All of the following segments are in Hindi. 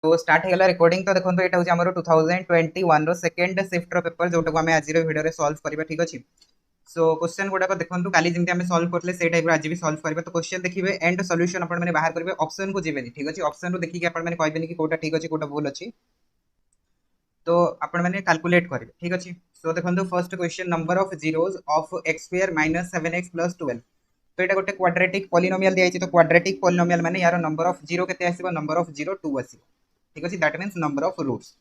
तो स्टार्ट हो गला रिकॉर्डिंग। तो देखो ये हूँ आम 2021 रो सेकेंड शिफ्ट रो पेपर जोटा को आम आज भिडियो सॉल्व करबा। ठीक अच्छे। सो क्वेश्चन गुड़ाक देखो काली जमी आम सॉल्व करते से टाइप आज भी सॉल्व करबा। तो क्वेश्चन देखिए एंड सॉल्यूशन अपन मैंने बाहर करेंगे, ऑप्शन को जीवेनी। ठीक अच्छे। ऑप्शन को देखिए अपन मैंने कहबेनि कि कोटा ठीक अच्छे कोटा भूल अच्छी। तो आपण मैंने कैलकुलेट करेंगे। ठीक अच्छे। सो देखो first question number of zeros of x square minus 7x plus 12। तो यहाँ गोटे क्वाड्रेटिक पॉलिनोमियल दिया। तो क्वाड्रेटिक पॉलिनोमियल माने यार नंबर ऑफ जीरो केते आसीबो, नंबर ऑफ जीरो 2 आसीबो। ठीक अच्छे। That means number of roots.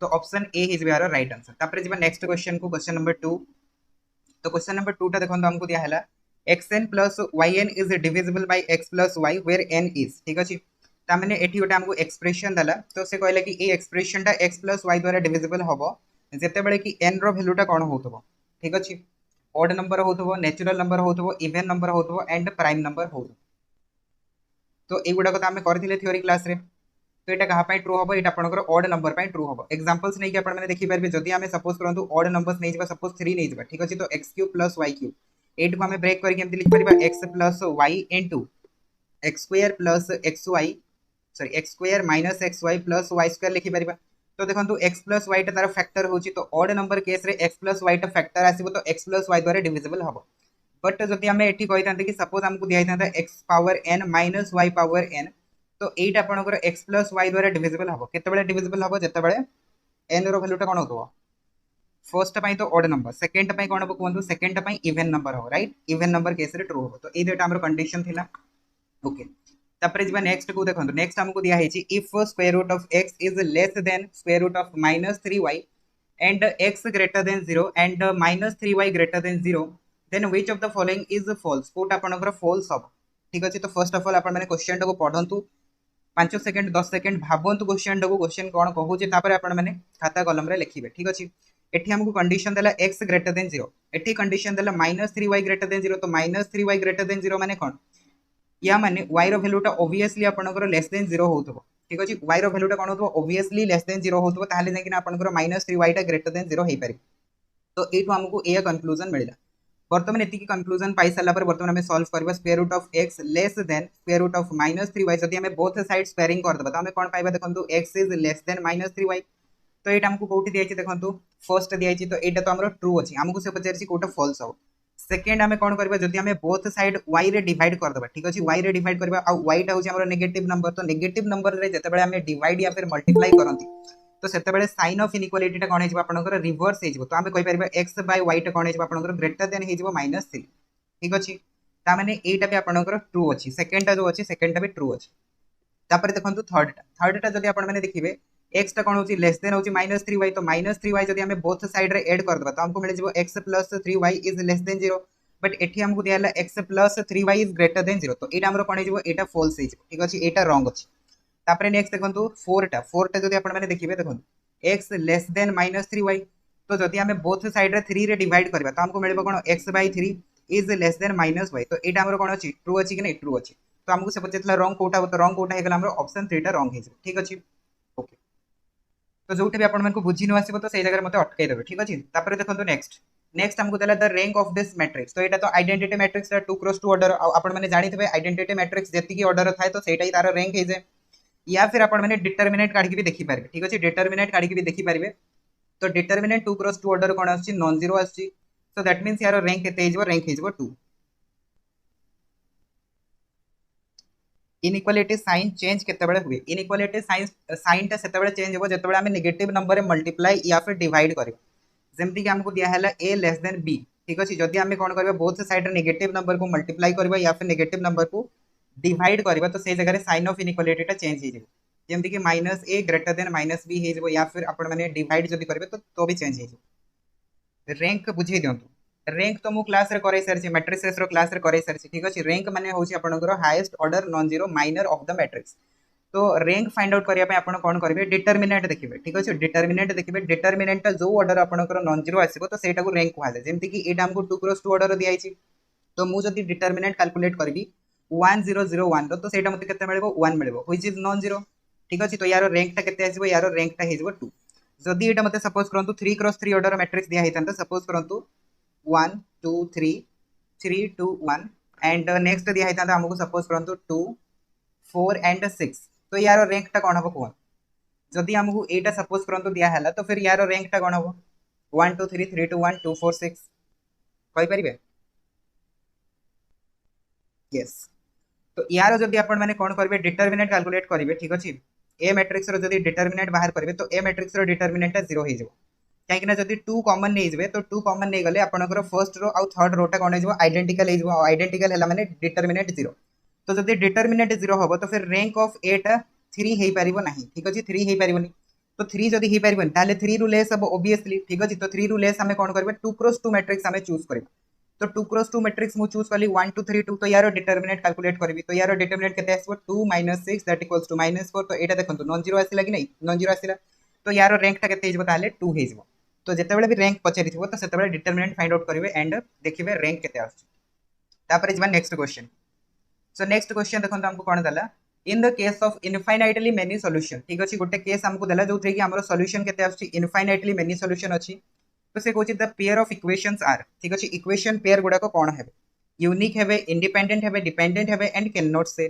तो ऑप्शन ए इज यार राइट आंसर। तापर जीवा नेक्स्ट क्वेश्चन को, क्वेश्चन नंबर 2। तो क्वेश्चन नंबर 2 टा देखो हमको दिया है xn plus yn is divisible by x plus y where n is. ठीक अच्छे। तामने एठी गोटे हमको एक्सप्रेशन दला। तो से कहले कि ए एक्सप्रेशन टा x प्लस y द्वारा डिविजिबल हबो जेते बेले कि n रो वैल्यू टा कोन होतबो। ठीक अच्छे। ऑड नंबर होतबो, नेचुरल नंबर होतबो, इवन नंबर होतबो एंड प्राइम नंबर होतबो। तो एगुडा को आम करथिले थ्योरी क्लास रे। तो ये कहाँ ट्रू हम, ये आपंकर ऑड नंबर ट्रू हम। एक्जाम्पल्स नहीं कि देखिपारे जदि आम सपोज करूँ ऑड नंबर्स नहीं सपोज 3 नहीं जावा। ठीक अच्छे। तो x cube plus y cube एट को आम ब्रेक करके लिखिपर x plus y into x square plus x y, sorry x square minus x y plus y square लिखिपर। तो देखो एक्स प्लस वाई तार फैक्टर होची। तो ऑड नंबर केस रे एक्स प्लस वाई फैक्टर आसीबो। तो एक्स प्लस वाई द्वारा डिविजिबल हम। बट जदि आम ये कही कि सपोज आमको दिया था x power N minus Y power N. तो एट आपंकर एक्स प्लस वाई द्वारा डिविजिबल हम। केते डिविजिबल हम जिते एन रो वैल्यूटा कौन हो। फर्स्ट तो ऑड नंबर, सेकेंड कौन हम कहूँ, सेकेंड इवन नंबर हो। राइट। इवन नंबर केस रे ट्रू हो। तो ये दुटा कंडीशन थिला। ओके। तापर जीवा नेक्स्ट को देखो। नेक्स्ट हमको दिया है if square root of X is less than square root of minus 3y and X greater than 0 and minus 3y greater than 0 then which of the following is false. कोटा आपनकर फॉल्स हम। ठीक अच्छे। तो फर्स्ट ऑफ ऑल अपन मैंने क्वेश्चन को पढ़ंतु 5 सेकंड 10 सेकंड भावतु क्वेश्चन को, क्वेश्चन कौन कहूँ आपण मैंने खाता कलम रे लिखिबे। ठीक अच्छे। एठी हमको कंडीशन देला x ग्रेटर देन 0, एठी कंडीशन देला माइनस 3y ग्रेटर देन 0। तो माइनस 3y ग्रेटर देन 0 माने कौन, या माने y रो वैल्यूटा ऑब्वियसली आपनकर लेस देन 0 होतबो। ठीक अछि। y रो वैल्यूटा कोन होतबो, ऑब्वियसली लेस देन 0 होतबो। ताहाले जेकिना आपनकर माइनस 3y टा ग्रेटर देन 0 हेई पारि। तो एठु हमको ए कंक्लूजन मिलिला। बर्तमान एति कंक्लूजन पाई साला पर बर्तमान हमें सॉल्व करबा square root of x less than square root of minus 3y। जदि हमें बोथ साइड स्क्वायरिंग कर देबा तो हमें कोन पाइबा देखंतु x is less then minus 3y। तो एटा हमको कोठी दिया छि देखंतु फर्स्ट दिया छि। तो एटा तो हमरो ट्रू अछि, हमको से पचार छि कोटा फॉल्स हो। सेकेंड आम कौन करबा, जदि हमें बोथ साइड y रे डिवाइड कर देबा। ठीक अछि। y रे डिवाइड करबा आ y टा होछि हमरो नेगेटिव नंबर। तो नेगेटिव नंबर रे जते बेले हमें डिवाइड या फिर मल्टीप्लाई करंती तो सेते बेले साइन ऑफ इनइक्वालिटी टा कोन हेजबा आपनकर रिवर्स हेजबो। तो हमें कहि परबा x बाय y टा कोन हेजबा आपनकर ग्रेटर देन हेजबो -3। ठीक अछि। ता माने एटा भी आपनकर ट्रू अछि, सेकेंड टा जो अछि सेकेंड टा भी ट्रू अछि। तापर देखंतु थर्ड टा जदि आपण माने देखिबे x टा कोन होछि लेस देन होछि -3y। तो -3y जदि हमें बोथ साइड रे ऐड कर देबा तो हमको मिल जिवो x plus 3y is less then 0। But एठी हमको दिया हला x plus 3y is greater than 0। तो एटा हमरो कोन हिजबो, एटा फॉल्स हिजबो। ठीक अछि। एटा रॉन्ग अछि। तापर नेक्स्ट देखंतु 4 टा जदि आपण माने देखिबे देखंतु x लेस देन -3y। तो जदि हमें बोथ साइड रे 3 रे डिवाइड करबा तो हमको मिलबो कोन x बाय 3 इज लेस देन -y। तो एटा हमरो कोन अछि ट्रू अछि कि नै, ट्रू अछि। तो हमको से पचेतला रॉन्ग कोटा, तो रॉन्ग कोटा हेगला हमरो ऑप्शन 3 टा रॉन्ग हिजबो। ठीक अछि। ओके। तो जोटे भी आपण मानकु बुझी न आसीबो तो सेही जगह मते अटकाई देबे। ठीक अछि। तापर देखंतु नेक्स्ट नेक्स्ट हमको देला the rank of this matrix. तो एटा तो आइडेंटिटी मैट्रिक्स 2 क्रॉस 2 ऑर्डर आपण माने जानिथिबे आइडेंटिटी मैट्रिक्स जेति की ऑर्डर थाए तो सेटा ही तार रैंक हे जे। या फिर आपण माने डिटरमिनेंट काढी के भी देखि पारबे। ठीक अछि। डिटरमिनेंट काढी के भी देखि पारबे। तो डिटरमिनेंट 2 क्रॉस 2 ऑर्डर कोन आछि, नॉन जीरो आछि। सो दैट मींस यार रैंक केते हेजबो, रैंक हेजबो 2। इनइक्वालिटी साइन चेंज केते बेले हुए, इनइक्वालिटी साइन ता सेते बेले चेंज हो जते बेले हमें नेगेटिव नंबर रे मल्टीप्लाई या फिर डिवाइड करियो। जेमति कि हमको दिया हला a लेस देन b। ठीक अछि। जदि हमें कोन करबा बोथ साइड रे नेगेटिव नंबर को मल्टीप्लाई करबा या फिर नेगेटिव नंबर को डिवाइड करबा तो से जगह रे साइन ऑफ इनइक्वालिटी टा चेंज हे जेबो। जेमति कि -a ग्रेटर देन -b हे जेबो या फिर आपण माने डिवाइड जदि करबे तो भी चेंज हे जेबो। रैंक बुझे दियंतु। रैंक तो मु क्लास रे करे सरछि, मैट्रिसेस रो क्लास रे करे सरछि। ठीक अछि। रैंक माने होछि आपनकर highest order non zero minor of the matrix. तो रैंक फाइंड आउट करिया पे आपण कोन करबे, डिटरमिनेंट देखिबे। ठीक अछि। डिटरमिनेंट देखिबे, डिटरमिनेंट जो ऑर्डर आपनकर नॉन जीरो आसीबो तो सेटा को रैंक कुहा जाय। जेमति कि एटा हमको 2 क्रॉस 2 ऑर्डर दिया आइछि। तो मु जदि डिटरमिनेंट कैलकुलेट करबी 1001 रो तो सेटा मते केते मिलबो, 1 मिलबो व्हिच इज नॉन जीरो। ठीक अछि। तो यार रैंक ता केते आसीबो, यार रैंक ता हेजबो 2। जदि एटा मते सपोज करंतु 3 क्रॉस 3 ऑर्डर मैट्रिक्स दिया हेतंत, सपोज करंतु 1 2 3 3 2 1 एंड नेक्स्ट दिया हेतंत हमको सपोज करंतु 2 4 एंड 6। तो यार रैंक टा कोन हबो कोन, जदि आमको एटा सपोज करंतु दिया हला तो फिर यार रैंक टा कोन हो 1 2 3 3 2 1 2 4 6 कहि परिबे यस तो यार जदि आपण माने कोन करबे डिटरमिनेंट कैलकुलेट करिवे ठीक अछि ए मैट्रिक्स रो जदि डिटरमिनेंट बाहर करिवे तो ए मैट्रिक्स रो डिटरमिनेंट 0 हो जइबो काहे कि ना जदि 2 कॉमन नै जइबे तो 2 कॉमन नै गले आपनकर फर्स्ट रो आ थर्ड रो टा कोन हो जइबो आइडेंटिकल हो जइबो आइडेंटिकल हला माने डिटरमिनेंट 0 तो जदि डिटरमिनेंट 0 हबो तो फिर रैंक ऑफ ए टा 3 हेई परिबो नाही ठीक अछि 3 हेई परिबोनी तो 3 जदि हेई परिबोनी ताले 3 रू लेस हबो ऑब्वियसली ठीक अछि तो 3 रू लेस हमें कोन करबे 2 क्रॉस 2 मैट्रिक्स हमें चूज करबे तो 2 क्रॉस 2 मैट्रिक्स मु चूज करली 1 2 3 2 तो यारो डिटरमिनेंट कैलकुलेट करबी तो यारो डिटरमिनेंट केते आसबो 2 6 दैट इक्वल्स टू -4 तो एटा देखंतु नॉन जीरो आसिला कि नै नॉन जीरो आसिला तो यारो रैंक टा केते हिजबो ताले 2 हिजबो तो जेते बेले भी रैंक पचारिथिबो तो सेते बेले डिटरमिनेंट फाइंड आउट करिवे एंड देखिबे रैंक केते आछी तापर जिबा next question so next question देखंतु हमको कोन दला in the case of infinitely many solution ठीक अछि गोटे केस हमको दला जोथि कि हमरो सॉल्यूशन केते आछी इनफाइनाइटली मेनी सॉल्यूशन अछि तो से कहछि the pair of equations are ठीक अछि इक्वेशन पेयर गुडा को कोन हेबे यूनिक हेबे इंडिपेंडेंट हेबे डिपेंडेंट हेबे एंड कैन नॉट से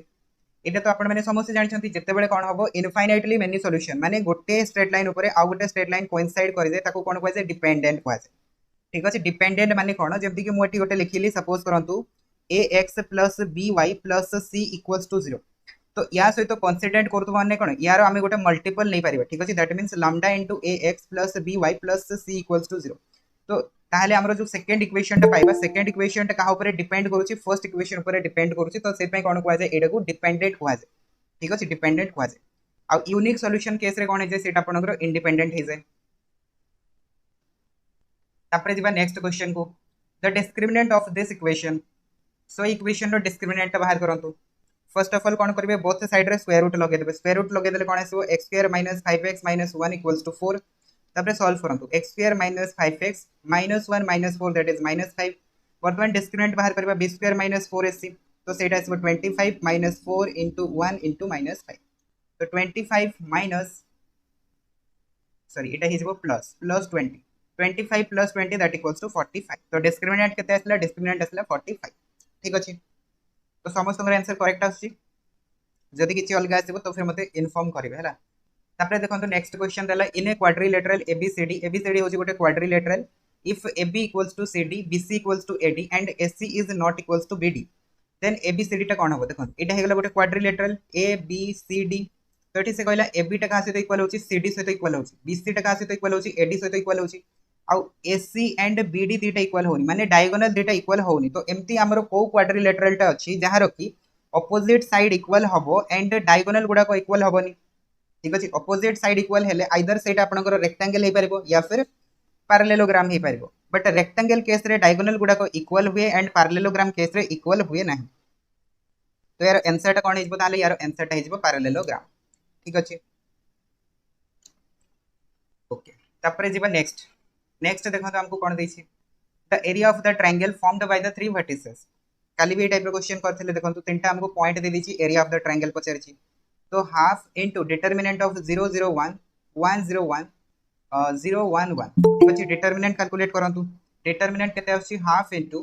एटा तो आपण माने समस्त जानछंती जेते बेले कोन हबो इनफाइनाइटली मेनी सॉल्यूशन माने गोटे स्ट्रेट लाइन ऊपर आ गोटे स्ट्रेट लाइन कोइंसाइड करि दे ताको कोन कहै छै डिपेंडेंट कहै छै ठीक अछि डिपेंडेंट माने कोन जेमति कि मोटी गोटे लिखिली सपोज करंतु ax by c equals to 0 तो या सहित कंसीडरेट करतु माने कोन यार आमे गोटे मल्टीपल नै परिबा ठीक अछि that means lambda ax by c equals to 0 तो ताहले हमरो जो सेकंड इक्वेशन टा पाइबा सेकंड इक्वेशन टा कहा ऊपर डिपेंड करूची फर्स्ट इक्वेशन ऊपर डिपेंड करूची तो से पय कोन कहै छै एडा को डिपेंडेंट कहै छै ठीक अछि डिपेंडेंट कहै छै आ यूनिक सॉल्यूशन केस रे कोन है जे सेटा आपनकर इंडिपेंडेंट हे जाय तापर जिबा नेक्स्ट क्वेश्चन को the discriminant of this equation so equation रो डिस्क्रिमिनेंट बाहर करंतु फर्स्ट ऑफ ऑल कोन करबे बोथ साइड रे स्क्वायर रूट लगे देबे स्क्वायर रूट लगे देले कोन आसीबो x² - 5x - 1 = 4 तापर सॉल्व करंतु x² - 5x - 1 - 4 दैट इज -5 वर्तमान डिस्क्रिमिनेंट बाहर करबा b² - 4ac तो सेटा आसीबो 25 - 4 * 1 * -5 तो 25 minus sorry Etah हिजबो plus 20 25 + 20 that equals to 45 तो डिस्क्रिमिनेंट केते आसला डिस्क्रिमिनेंट आसला 45 ठीक अछि तो समस्त आंसर करेक्ट आछि जदि किछि अलगा आसीबो तो फिर मते इन्फॉर्म करिवे हला तापर देखंतु नेक्स्ट क्वेश्चन देला इन ए क्वाड्रिलेटरल एबीसीडी होछि गोटे quadrilateral if AB equals to CD BC equals to AD and AC is not equals to BD then ABCD टा कोन होबो देखन एटा हेगला गोटे क्वाड्रिलेटरल ABCD तो एठी से कहला AB टा का सहित इक्वल होछि CD सहित इक्वल होछि BC टा का सहित इक्वल होछि AD सहित इक्वल होछि आउ AC एंड BD दीटा इक्वल होनी माने डायगोनल दीटा इक्वल होनी तो एम्ति हमरो को क्वाड्रिलेटरल टा अछि जहार कि ऑपोजिट साइड इक्वल हबो एंड डायगोनल गुडा को इक्वल हबोनी ठीक अछि ऑपोजिट साइड इक्वल हेले आइदर सेटा आपनकर रेक्टेंगल हे परबो या फिर पैरेललोग्राम हे परबो बट रेक्टेंगल केस रे डायगोनल गुडा को इक्वल हुए एंड पैरेललोग्राम केस रे इक्वल हुए नाही तो यार आंसर टा कोन हिजबो ताले यार आंसर टा हिजबो पैरेललोग्राम ठीक अछि ओके तापर जिबा नेक्स्ट देखो तो हमको कोन दैछि the area of the triangle formed by the three vertices काली भी टाइप रो क्वेश्चन करथिले देखो तो तीनटा हमको पॉइंट दे दैछि एरिया ऑफ द ट्रायंगल पचारछि तो हाफ इनटू डिटरमिनेंट ऑफ 0 0 1 1 0 1 0 1 1 ठीक अछि डिटरमिनेंट कैलकुलेट करंतु डिटरमिनेंट केते आछि हाफ इनटू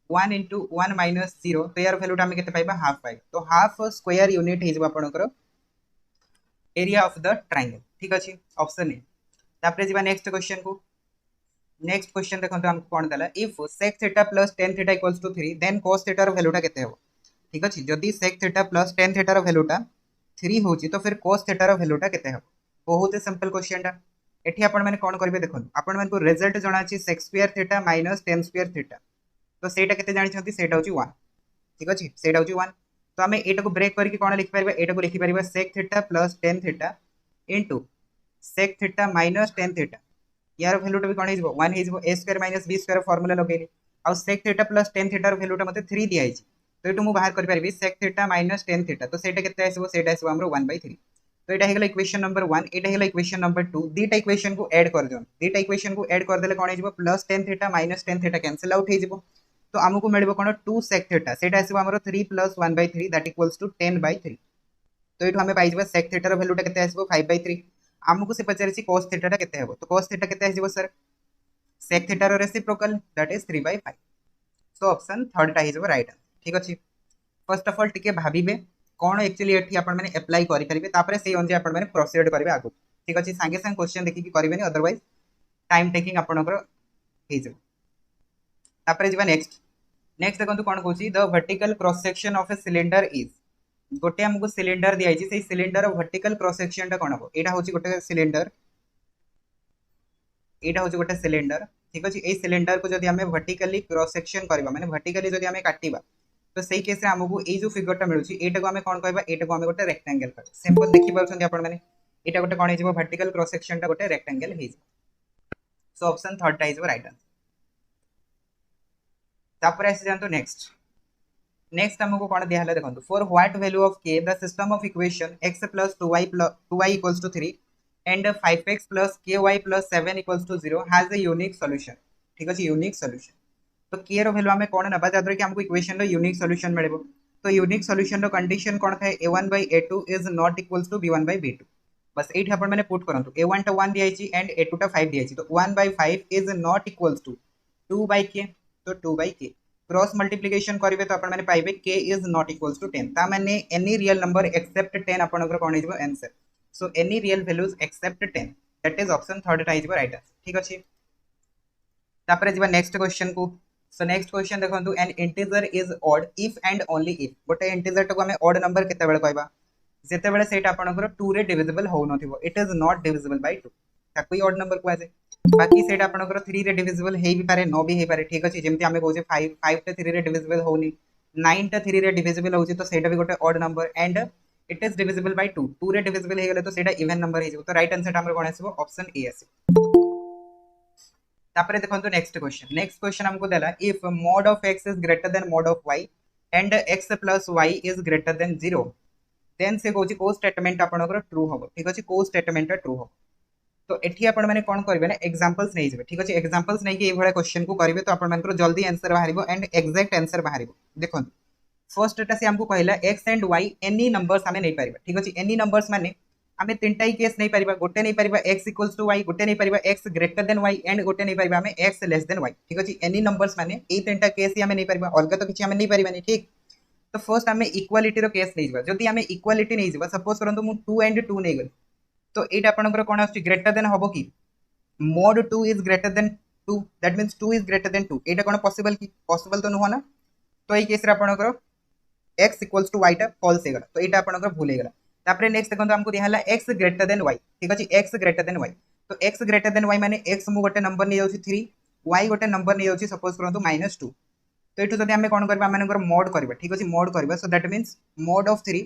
1 * 1 - 0 तो यार वैल्यू टामे केते पाइबा हाफ पाइबा तो हाफ स्क्वायर यूनिट हे जबा आपनकर एरिया ऑफ द ट्रायंगल ठीक अछि ऑप्शन ए तापर जिबा नेक्स्ट क्वेश्चन को नेक्स्ट क्वेश्चन देखो हमको कोन दला if sec theta + tan theta = 3 then cos theta रो वैल्यू टा केते हो ठीक अछि जदी sec थीटा + tan थीटा रो वैल्यू टा 3 होची तो फिर cos थीटा रो वैल्यू टा केते हो बहुत ही सिंपल क्वेश्चन टा एठी आपण माने कोन करबे देखो आपण माने को रिजल्ट जणा छी sec² थीटा - tan² थीटा तो सेटा केते जानि छथि सेटा होची 1 ठीक अछि सेटा होची 1 तो हमें एटा को ब्रेक करके कोन लिखि परबा एटा को लिखि परबा sec theta + tan theta sec theta - tan theta यार वैल्यू टा भी कोन हिजबो 1 हिजबो a² - b² फार्मूला लगेली आ sec थीटा + tan थीटा रो वैल्यू टा मते 3 दिया हिची तो एटु मु बाहर कर परबी sec थीटा - tan थीटा तो सेटा केते आसीबो सेटा आसीबो हमरो 1/3 तो एटा हेगला इक्वेशन नंबर 1 एटा हेगला इक्वेशन नंबर 2 दीटा इक्वेशन को ऐड कर दियो दीटा इक्वेशन को ऐड कर देले कोन हिजबो + tan theta - tan theta cancel out हिजबो तो हमकु मिलबो कोन 2 sec थीटा सेटा आसीबो हमरो 3 + 1/3 दैट इक्वल्स टू 10/3 तो एटु हमें पाइजबा sec थीटा रो वैल्यू टा केते आसीबो 5/3 हमकु से पचारछि cos थीटा टा केते हेबो तो cos थीटा केते आसीबो सर sec थीटा रो reciprocal that is 3/5 so option third टा हिजबो राइट ठीक अछि फर्स्ट ऑफ ऑल टिके भाबिबे कोन एक्चुअली एठी आपण माने अप्लाई करि परिबे तापरे सेही अनुसार आपण माने प्रोसीड करबे आगु ठीक अच्छे सांगे सांगे क्वेश्चन देखिए करेंगे अदरवाइज टाइम टेकिंग आपंकर हो नेक्स्ट नेक्स्ट देखो कौन कौन the vertical cross section of A cylinder is गोटे आमको सिलिंडर दिखाई से सिलिंडर वर्टिकल क्रॉस सेक्शन टा कौन हम यहाँ हूँ गोटे सिलिंडर यहाँ हूँ गोटे सिलिंडर ठीक अच्छे ये सिलिंडर को जब आम वर्टिकली क्रॉस सेक्शन करवा माने वर्टिकली जब आम काटिबा तो सही केस आमको ये जो फिगर मिलूँ यहाँ को आम कौन कहवा यहाँ को आम गोटे रेक्टांगल सिंपल देखिए आप यहाँ गोटे कौन हो वर्टिकल क्रॉस सेक्शन टा गोटे रेक्टांगल हो सो ऑप्शन थर्ड टा हो राइट आंसर तापर आसी जातु नेक्स्ट नेक्स्ट हमको कौन दिया देखो for what value of K the system of equation x plus 2y equals to 3 and 5x plus ky plus 7 equals to 0 has a unique solution ठीक अच्छे यूनिक सॉल्यूशन तो के रो वैल्यू आम कौन ना जहाँ कि हमको इक्वेशन रो यूनिक सॉल्यूशन मिले तो यूनिक सॉल्यूशन रो कंडीशन कौन थाए a1/a2 is not equals to b1/b2 बस ये आप पुट करूँ a1 टा 1 दिखाई एंड a2 टा 5 दिखाई तो 1/5 is not equals to 2/k तो 2/k क्रॉस मल्टीप्लिकेशन करेंगे तो आपने पाइबे k is not equals to 10 ता माने एनी रियल नंबर एक्सेप्ट 10 आपनकर कौन हो answer so any real values except 10 that is option third टा हो राइट आंसर ठीक अच्छे तापर जीवा नेक्स्ट क्वेश्चन को सो नेक्स्ट क्वेश्चन देखो N integer is odd if and only if गोटे इंटीजर टाको आम ऑड नंबर केते कहबा जेते सेटा आपनकर 2 रे डिविजिबल हो नथिबो it is not divisible by 2 ताको ऑड नंबर कहै जाय बाकी सेटा आपनकर 3 रे डिविजिबल हे भी पारे न भी हे पारे ठीक अछि जेमति हमें कहूजे 5 टा 3 रे डिविजिबल होनी 9 टा 3 रे डिविजिबल होची तो सेटा भी गोटे odd number and it is divisible by 2 2 रे डिविजिबल हे गेले तो सेटा इवन नंबर हे जो तो राइट आंसर हमर कोन आसीबो ऑप्शन ए आसी तापर देखंतु नेक्स्ट क्वेश्चन हमको देला if mod of x is greater than mod of y and x plus y is greater than 0 then से कहूँ को स्टेटमेंट आपनकर ट्रू हम ठीक अच्छे को स्टेटमेंट ट्रू हम तो एठी आपण माने कोन करबे ना एग्जांपल्स नै जेबे ठीक अच्छे एग्जांपल्स नै कि ए भळे क्वेश्चन को करबे तो आपण मानकर जल्दी आंसर बाहरिबो एंड एग्जैक्ट आंसर बाहरिबो देखो फर्स्ट एटा से हमको कहला x and y any numbers हमें नै परिबा ठीक अच्छे एनी नंबर्स माने हमें तीनटा ही केस नहीं परिबा गोटे नहीं परिबा x इक्वल्स टू y गोटे नहीं परिबा x greater than y and गोटे नहीं परिबा हमें x लेस देन y ठीक अछि एनी नंबर्स माने ए तीनटा केस ही हमें नहीं परिबा अलग तो किछि हमें नहीं परिबा नहीं ठीक तो फर्स्ट हमें इक्वालिटी रो केस नहीं जबा जदी हमें इक्वालिटी नहीं जबा सपोज करंतु मु 2 एंड 2 नहीं गल तो एटा आपनकर कोन आछि ग्रेटर देन हबो की mod 2 is greater than 2 that means 2 is greater than 2 Etah cone possible की पॉसिबल तो न हो ना तो ए केस रे आपनकर x इक्वल्स टू y टा फॉल्स हे गला तो एटा आपनकर भूल हे गला तापर नेक्स्ट देखो हमको दिया x ग्रेटर देन y ठीक अछि x ग्रेटर देन y तो x ग्रेटर देन y माने x मु गोटे नंबर नै जाउछि 3 y गोटे नंबर नै जाउछि सपोज करंतु -2 तो एठु जदि हमें कोन करबा मानकर mod करबा ठीक अछि mod करबा सो that means mod of 3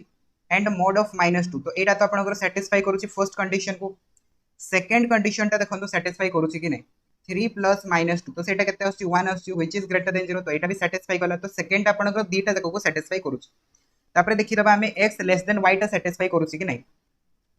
and mod of -2 तो एटा तो आपनकर सैटिस्फाई करूछि फर्स्ट कंडीशन को सेकंड कंडीशन टा देखंतु सैटिस्फाई करूछि कि नै 3 प्लस -2 तो सेटा केते आछि 1 आछि व्हिच इज ग्रेटर देन 0 तो एटा भी सैटिस्फाई कला तो सेकंड आपनकर दीटा देखो को सैटिस्फाई करूछि तापर देखि दबा हमें x लेस देन y टा सैटिस्फाई करूछि कि नै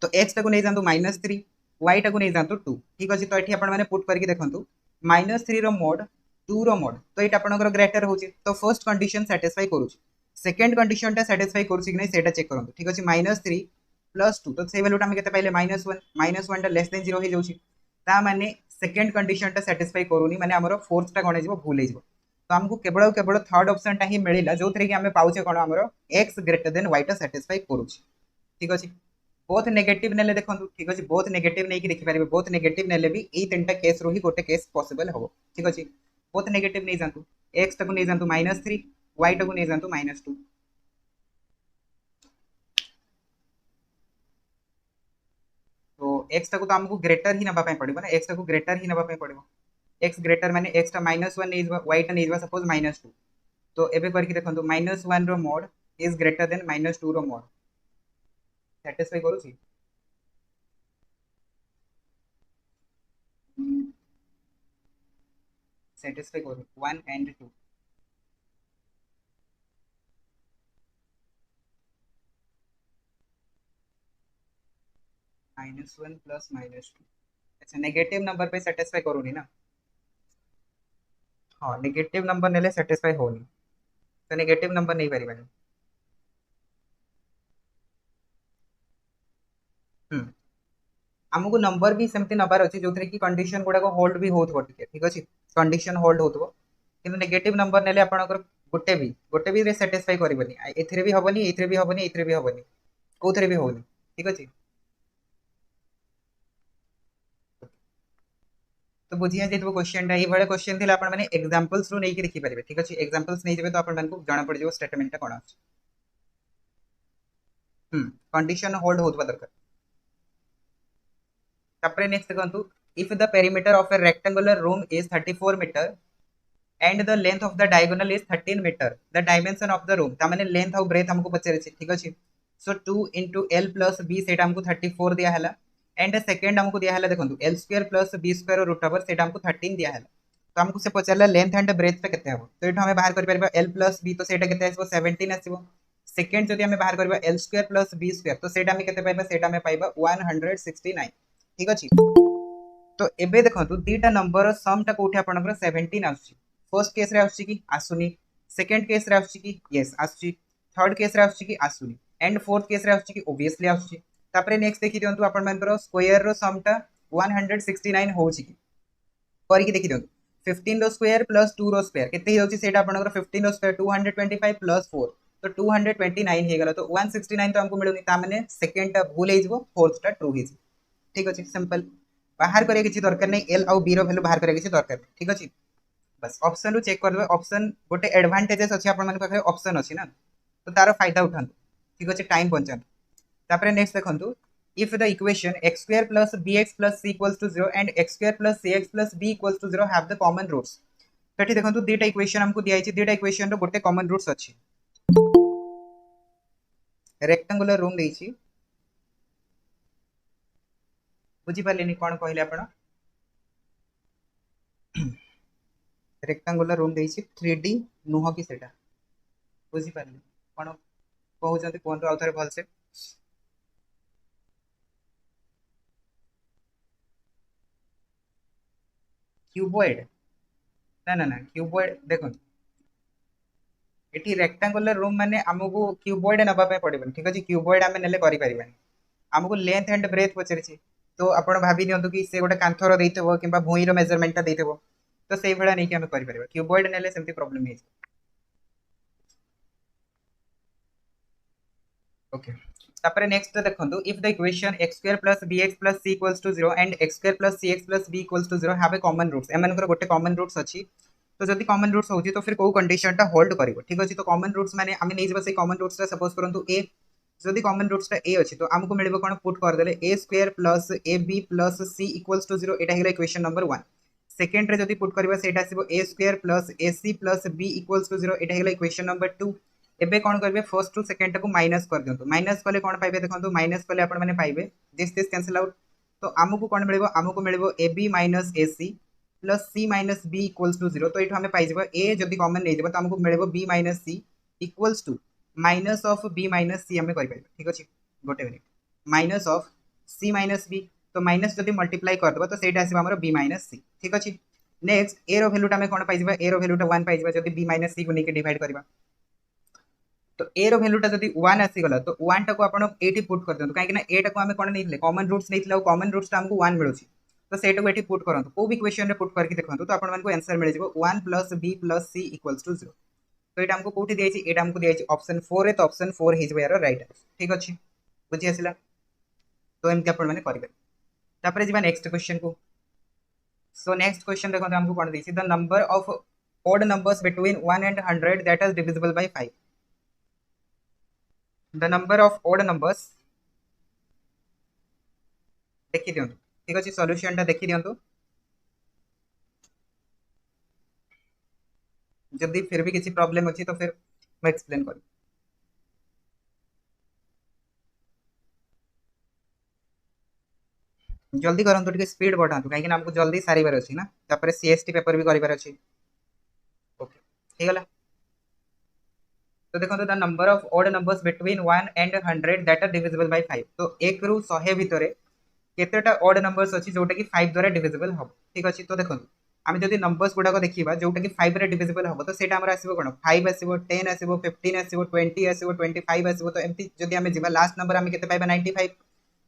तो x टा को नै जानतु -3 y टा को नै जानतु 2 ठीक अछि तो एठी आपण माने पुट करके देखंतु -3 रो मोड 2 रो मोड तो एटा आपनकर ग्रेटर होछि तो फर्स्ट कंडीशन सैटिस्फाई करूछि सेकंड कंडीशन टा सैटिस्फाई करूछि कि नै सेटा चेक करंतु ठीक अछि -3 + 2 तो से वैल्यू टा हम केते पाइले -1 टा लेस देन 0 हे जाउछि ता माने सेकंड कंडीशन टा सैटिस्फाई करूनी माने हमरो फोर्थ टा कोन हेजिबो भूल हेजिबो तो हमको केवल केवल थर्ड ऑप्शन टा ही मिलिला जो थरे कि हमें पाउचे कोन हमरो x ग्रेटर देन y टा सैटिस्फाई करूछि ठीक अछि बोथ नेगेटिव नेले देखंतु ठीक अछि बोथ नेगेटिव नै कि देखि पारिबे बोथ नेगेटिव नेले भी ए तीनटा केस रो ही गोटे केस पॉसिबल हो ठीक अछि बोथ नेगेटिव नै जानतु x टा को नै जानतु -3 y टा को नै जानतु -2 तो x टा को तो हमको ग्रेटर ही नबा पय पड़िबो ना x टा को ग्रेटर ही नबा पय पड़िबो x ग्रेटर माने x टा -1 नै जबा y टा नै जबा सपोज -2 तो एबे करके देखंतु -1 रो मोड इज ग्रेटर देन -2 रो मोड सैटिस्फाई करूछि सैटिस्फाई करू 1 एंड 2 -1 प्लस -2 अच्छा नेगेटिव नंबर पे सैटिस्फाई करूनी ना हाँ नेगेटिव नंबर नेले सैटिस्फाई होनी तो नेगेटिव नंबर नहीं पारिबानी हमको नंबर भी सेमती नबार अछि जोथरे कि कंडीशन गुडा को होल्ड भी होत बटिके ठीक अछि कंडीशन होल्ड होतबो किंतु नेगेटिव नंबर नेले आपनकर गोटे भी रे सैटिस्फाई करबनी एथरे भी हबनी एथरे भी हबनी एथरे भी हबनी कोथरे भी होनी ठीक अछि तो बुझी जाइए क्वेश्चन ये भाई क्वेश्चन थी आप एग्जांपल्स रू नहीं देखि पारे ठीक अच्छे एग्जांपल्स नहीं जेबे तो आपण मानकु जाना पड़ जाय स्टेटमेंट कोन अछि कंडीशन होल्ड होतबा दरकार तापरे नेक्स्ट देखंतु if the perimeter of a rectangular room is 34 metre and the length of the diagonal is 13 meter the dimension of the room ता माने लेंथ और ब्रेथ हमको पचारे छी ठीक अछि सो 2 into l plus b सेटा हमको 34 दिया हला एंड सेकंड हमको दिया हला देखंतु l square plus b square root over सेटा हमको 13 दिया हला तो हमको से पचारला लेंथ एंड ब्रेथ पे केते हबो तो एठो हमें बाहर कर परबा l plus b तो सेटा केते आसीबो 17 आसीबो सेकंड जदि हमें बाहर करबा l square plus b square तो सेटा हमें केते पाइबा सेटा हमें पाइबा 169 ठीक अछि तो एबे देखंतु दीटा नंबर सम टा कोठी आपनकर 17 आसी फर्स्ट केस रे आसी कि आसुनी सेकंड केस रे आसी कि यस आसी थर्ड केस रे आसी कि आसुनी एंड फोर्थ केस रे आसी कि ऑब्वियसली आसी तापरे नेक्स्ट देखि दियंतु आपन मानकर स्क्वायर रो सम टा 169 होउची कि करि कि देखि दियंतु 15 रो स्क्वायर प्लस 2 रो स्क्वायर केते होउची सेटा आपनकर 15 रो स्क्वायर 225 प्लस 4 तो 229 हे गेला तो 169 तो हमको मिलुनी ता माने सेकंड टा भूल हे जबो फोर्थ टा ट्रू हे ठीक अछि सिंपल बाहर करे किसी दरकार नहीं एल आउ बी रो वैल्यू बाहर करे किसी दरकार ठीक अछि बस ऑप्शन रो चेक कर देबे ऑप्शन गोटे एडवांटेजेस अछि आपन मन पाखरे ऑप्शन अछि ना तो तारो फायदा उठान ठीक अछि टाइम पंचन तापरे नेक्स्ट देखंतु if the equation x square plus bx plus c equals to 0 and x square plus cx plus b equals to 0 have the common roots तठी देखंतु दीटा इक्वेशन हमको दिया अछि दीटा इक्वेशन रो गोटे कॉमन रूट्स अछि रेक्टेंगुलर रूम देछि बुझी पालेनी कोन कहले आपण रेक्टेंगुलर रूम देछि 3D नुह की सेटा बुझी पारली कोन कहउ जंती कोन आउ थरे भल से क्यूबॉइड ना क्यूबॉइड देखो एठी रेक्टेंगुलर रूम माने हमको क्यूबॉइड नबा पे पड़िबन ठीक अछि क्यूबॉइड हमें नेले करि परिबन हमको लेंथ एंड ब्रेथ पचरिछि तो आपण भाबी नियंतु कि से गोटे कांथर देइथबो किबा भुई रो मेजरमेंट देइथबो तो सेई भला नै कि हमें करि परिबा क्यूबॉइड नेले सेमति प्रॉब्लम हे ओके तापरे नेक्स्ट देखंतु if the equation x square plus bx plus c equals to 0 and x square plus cx plus b equals to 0 have a common roots एमनकर गोटे कॉमन रूट्स अछि तो जदि कॉमन रूट्स होची तो फिर को कंडीशन टा होल्ड करिवो ठीक अछि तो कॉमन रूट्स माने हम नै जेबा से कॉमन रूट्स ता सपोज करंतु a जदि कॉमन रूट्स ता a अछि तो हमको मिलबो कोन पुट कर देले a square plus ab plus c equals to 0 एटा हेला इक्वेशन नंबर 1 सेकंड रे जदि पुट करबा सेटा आसीबो a square plus ac plus b equals to 0 एटा हेला इक्वेशन नंबर 2 एबे कोन करबे फर्स्ट टू सेकंड को माइनस कर दियंतु माइनस कले कोन पाइबे देखंतु माइनस कले आपण माने पाइबे दिस कैंसिल आउट तो हमको कोन मिलबो हमको मिलबो ab ac plus c minus b equals to 0 तो एठो हमें पाइ जेबो a जदी कॉमन नै जेबो तो हमको मिलबो b minus c equals to minus of b minus c हमें करि पाइबो ठीक अछि गोटे minute minus of c minus b तो माइनस जदी मल्टीप्लाई कर देबो तो सेटा आसीबो हमर b माइनस c ठीक अछि नेक्स्ट a रो वैल्यू टा हमें कोन पाइ जेबो a रो वैल्यू टा 1 पाइ जेबो जदी b माइनस c को नेके डिवाइड करबा तो a रो वैल्यू टा जदी 1 आसी गला तो 1 टा को आपण एठी पुट कर दंतु काहे कि ना a टा को हमें कोन नैथिले कॉमन रूट्स नैथिले कॉमन रूट्स टा हमको 1 मिलुची तो सेटा को एठी पुट करंतु को भी इक्वेशन रे पुट करके देखंतु तो आपण मानको आंसर मिल जेबो 1 plus b plus c equals to 0 तो एटा हमको कोठी दियाछि एटा हमको दियाछि ऑप्शन 4 है तो ऑप्शन 4 हे जेबो यार राइट ठीक अछि बुझि आसिला तो एमके आपण माने करिबे तापरे जिबा नेक्स्ट क्वेश्चन को सो नेक्स्ट क्वेश्चन देखंतु हमको कोन दिछि the number of odd numbers between 1 and 100 that is divisible by 5 the number of odd numbers देखि दियंतु ठीक अछि सॉल्यूशन टा देखि दियंतु जदी फिर भी किसी प्रॉब्लम अछि तो फिर मैं एक्सप्लेन कर जल्दी करंतु टिके स्पीड बढ़ांतु काहे कि हमको जल्दी सारीबार अछि ना तापर सीएसटी पेपर भी करिबार अछि ओके हे गला तो देखो the number of odd numbers between 1 and 100 that are divisible by 5 तो 1 रु 100 भितरे केतेटा ऑड नंबर्स अछि जोटा कि 5 द्वारा डिविजिबल हो ठीक अछि तो देखो आमे जदी नंबर्स गुडा को देखिबा जोटा कि 5 रे डिविजिबल हो तो सेटा हमरा आसीबो कोन 5 आसीबो 10 आसीबो 15 आसीबो 20 आसीबो 25 आसीबो तो एमती जदी आमे जिबा लास्ट नंबर आमे केते पाइबा 95